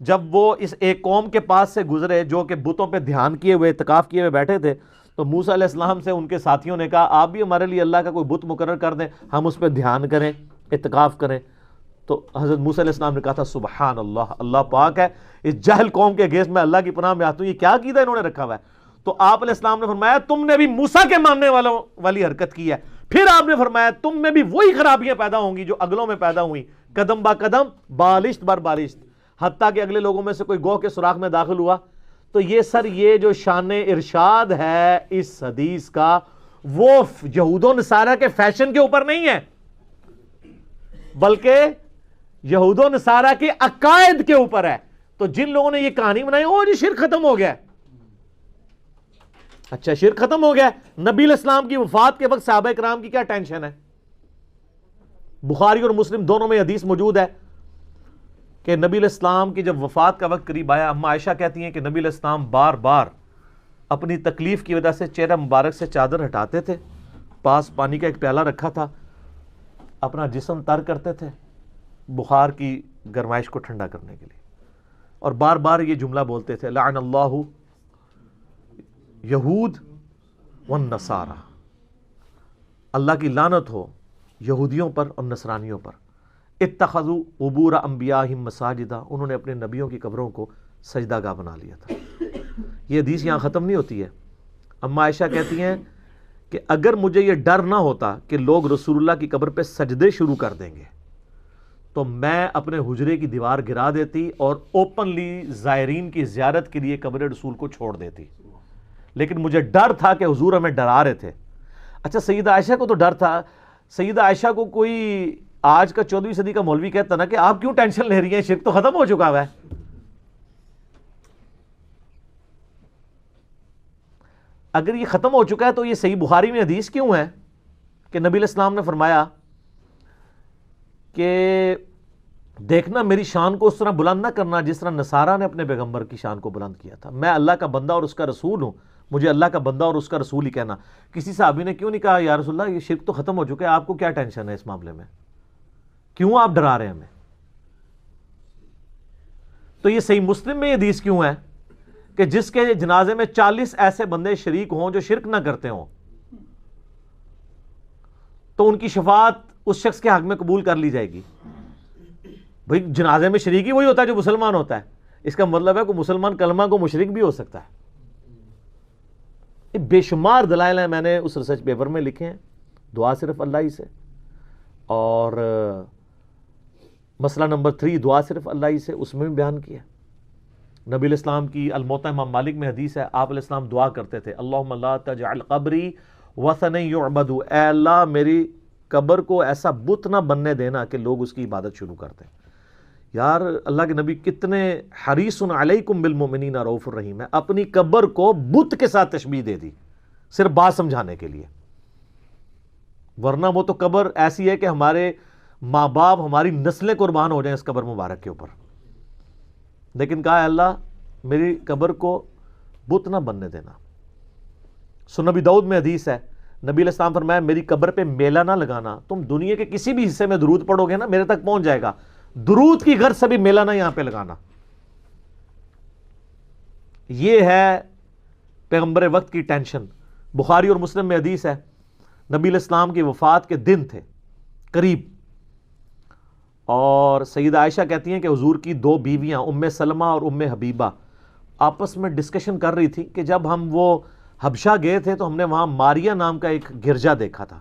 جب وہ اس ایک قوم کے پاس سے گزرے جو کہ بتوں پہ دھیان کیے ہوئے اعتکاف کیے ہوئے بیٹھے تھے، تو موسیٰ علیہ السلام سے ان کے ساتھیوں نے کہا آپ بھی ہمارے لیے اللہ کا کوئی بت مقرر کر دیں، ہم اس پہ دھیان کریں، اعتکاف کریں۔ تو حضرت موسیٰ علیہ السلام نے کہا تھا سبحان اللہ، اللہ پاک ہے، اس جاہل قوم کے اگینسٹ میں اللہ کی پناہ میں آتا ہوں، یہ کیا عقیدہ انہوں نے رکھا ہوا ہے۔ تو آپ علیہ السلام نے فرمایا تم نے بھی موسیٰ کے ماننے والوں والی حرکت کی ہے، پھر آپ نے فرمایا تم میں بھی وہی خرابیاں پیدا ہوں گی جو اگلوں میں پیدا ہوئی، قدم با قدم، بالشت بر بالشت، حتیٰ کہ اگلے لوگوں میں سے کوئی گوہ کے سوراخ میں داخل ہوا۔ تو یہ جو شان ارشاد ہے اس حدیث کا، وہ یہود و نصارہ کے فیشن کے اوپر نہیں ہے، بلکہ یہود و نصارہ کے عقائد کے اوپر ہے۔ تو جن لوگوں نے یہ کہانی بنائی او جی شرک ختم ہو گیا، اچھا شرک ختم ہو گیا، نبی علیہ السلام کی وفات کے وقت صحابہ کرام کی کیا ٹینشن ہے؟ بخاری اور مسلم دونوں میں حدیث موجود ہے کہ نبی علیہ السلام کی جب وفات کا وقت قریب آیا، اما عائشہ کہتی ہیں کہ نبی علیہ السلام بار بار اپنی تکلیف کی وجہ سے چہرہ مبارک سے چادر ہٹاتے تھے، پاس پانی کا ایک پیالہ رکھا تھا، اپنا جسم تر کرتے تھے بخار کی گرمائش کو ٹھنڈا کرنے کے لیے، اور بار بار یہ جملہ بولتے تھے لعن اللہ یہود والنصارى، اللہ کی لعنت ہو یہودیوں پر اور نصرانیوں پر، اتخذوا قبور انبیاءہم مساجدہ، انہوں نے اپنے نبیوں کی قبروں کو سجدہ گاہ بنا لیا تھا۔ یہ حدیث یہاں ختم نہیں ہوتی ہے، اما عائشہ کہتی ہیں کہ اگر مجھے یہ ڈر نہ ہوتا کہ لوگ رسول اللہ کی قبر پہ سجدے شروع کر دیں گے تو میں اپنے حجرے کی دیوار گرا دیتی اور اوپنلی زائرین کی زیارت کے لیے قبر رسول کو چھوڑ دیتی، لیکن مجھے ڈر تھا کہ حضور ہمیں ڈرا رہے تھے۔ اچھا سیدہ عائشہ کو تو ڈر تھا، سیدہ عائشہ کو کوئی آج کا 14ویں صدی کا مولوی کہتا نا کہ آپ کیوں ٹینشن لے رہی ہیں، شرک تو ختم ہو چکا ہوا ہے۔ اگر یہ ختم ہو چکا ہے تو یہ صحیح بخاری میں حدیث کیوں ہے کہ نبی علیہ السلام نے فرمایا کہ دیکھنا میری شان کو اس طرح بلند نہ کرنا جس طرح نصارہ نے اپنے پیغمبر کی شان کو بلند کیا تھا، میں اللہ کا بندہ اور اس کا رسول ہوں، مجھے اللہ کا بندہ اور اس کا رسول ہی کہنا۔ کسی صحابی نے کیوں نہیں کہا یا رسول اللہ یہ شرک تو ختم ہو چکا ہے، آپ کو کیا ٹینشن ہے اس معاملے میں، کیوں آپ ڈرا رہے ہیں ہمیں؟ تو یہ صحیح مسلم میں یہ حدیث کیوں ہے کہ جس کے جنازے میں 40 ایسے بندے شریک ہوں جو شرک نہ کرتے ہوں تو ان کی شفاعت اس شخص کے حق میں قبول کر لی جائے گی۔ بھئی جنازے میں شریک ہی وہی ہوتا ہے جو مسلمان ہوتا ہے، اس کا مطلب ہے کہ مسلمان کلمہ کو مشرک بھی ہو سکتا ہے۔ یہ بے شمار دلائل ہیں، میں نے اس ریسرچ پیپر میں لکھے ہیں، دعا صرف اللہ ہی سے، اور مسئلہ نمبر 3 دعا صرف اللہ ہی سے، اس میں بھی بیان کیا۔ نبی علیہ السلام کی الموطا امام مالک میں حدیث ہے، آپ علیہ السلام دعا کرتے تھے اللہم لا تجعل قبری وثنا یعبد، اے اللہ میری قبر کو ایسا بت نہ بننے دینا کہ لوگ اس کی عبادت شروع کر دیں۔ یار اللہ کے نبی کتنے حریص علیکم بالمؤمنین رؤوف الرحیم ہے، اپنی قبر کو بت کے ساتھ تشبیہ دے دی صرف بات سمجھانے کے لیے، ورنہ وہ تو قبر ایسی ہے کہ ہمارے ماں باپ ہماری نسلیں قربان ہو جائیں اس قبر مبارک کے اوپر۔ لیکن کہا ہے اللہ میری قبر کو بت نہ بننے دینا. سنن نبی داؤد میں حدیث ہے, نبی علیہ السلام فرمایا میری قبر پہ میلہ نہ لگانا. تم دنیا کے کسی بھی حصے میں درود پڑھو گے نا میرے تک پہنچ جائے گا, درود کی غرض سے بھی میلہ نہ یہاں پہ لگانا. یہ ہے پیغمبر وقت کی ٹینشن. بخاری اور مسلم میں حدیث ہے, نبی علیہ السلام کی وفات کے دن تھے قریب, اور سیدہ عائشہ کہتی ہیں کہ حضور کی 2 بیویاں ام سلمہ اور ام حبیبہ آپس میں ڈسکشن کر رہی تھی کہ جب ہم وہ حبشہ گئے تھے تو ہم نے وہاں ماریا نام کا ایک گرجا دیکھا تھا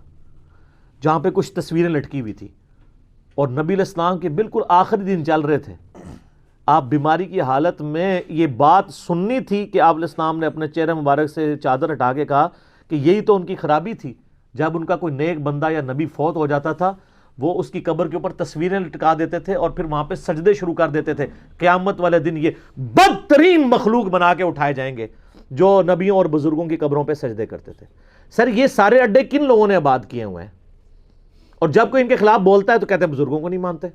جہاں پہ کچھ تصویریں لٹکی ہوئی تھی, اور نبی علیہ السلام کے بالکل آخری دن چل رہے تھے. آپ بیماری کی حالت میں یہ بات سننی تھی کہ آپ علیہ السلام نے اپنے چہرے مبارک سے چادر ہٹا کے کہا کہ یہی تو ان کی خرابی تھی, جب ان کا کوئی نیک بندہ یا نبی فوت ہو جاتا تھا وہ اس کی قبر کے اوپر تصویریں لٹکا دیتے تھے اور پھر وہاں پہ سجدے شروع کر دیتے تھے. قیامت والے دن یہ بدترین مخلوق بنا کے اٹھائے جائیں گے جو نبیوں اور بزرگوں کی قبروں پہ سجدے کرتے تھے. سر یہ سارے اڈے کن لوگوں نے آباد کیے ہوئے ہیں, اور جب کوئی ان کے خلاف بولتا ہے تو کہتے ہیں بزرگوں کو نہیں مانتے.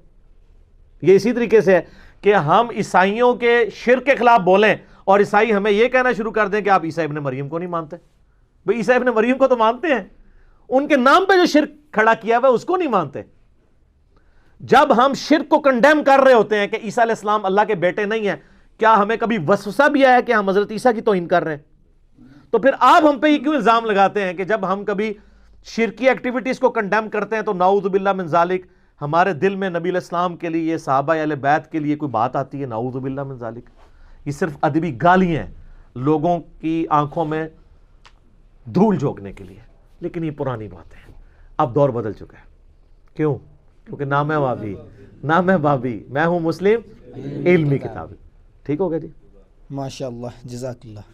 یہ اسی طریقے سے ہے کہ ہم عیسائیوں کے شرک کے خلاف بولیں اور عیسائی ہمیں یہ کہنا شروع کر دیں کہ آپ عیسیٰ ابن مریم کو نہیں مانتے. بھئی عیسیٰ ابن مریم کو تو مانتے ہیں, ان کے نام پہ جو شرک کھڑا کیا ہوا ہے اس کو نہیں مانتے. جب ہم شرک کو کنڈیم کر رہے ہوتے ہیں کہ عیسیٰ علیہ السلام اللہ کے بیٹے نہیں ہیں, کیا ہمیں کبھی وسوسہ بھی آیا کہ ہم حضرت عیسیٰ کی توہین کر رہے ہیں؟ تو پھر آپ ہم پہ یہ کیوں الزام لگاتے ہیں کہ جب ہم کبھی شرکی ایکٹیویٹیز کو کنڈیم کرتے ہیں تو نعوذ باللہ من ذالک ہمارے دل میں نبی علیہ السلام کے لیے, صحابہ اہل بیت کے لیے کوئی بات آتی ہے؟ نعوذ باللہ من ذالک. یہ صرف ادبی گالیاں ہیں لوگوں کی آنکھوں میں دھول جھونکنے کے لیے, لیکن یہ پرانی باتیں ہیں. اب دور بدل چکا ہے. کیوں؟ کیونکہ نہ میں وابی نہ میں بابی, میں ہوں مسلم علمی کتابی. ٹھیک ہو گیا جی؟ ماشاء اللہ, جزاک اللہ.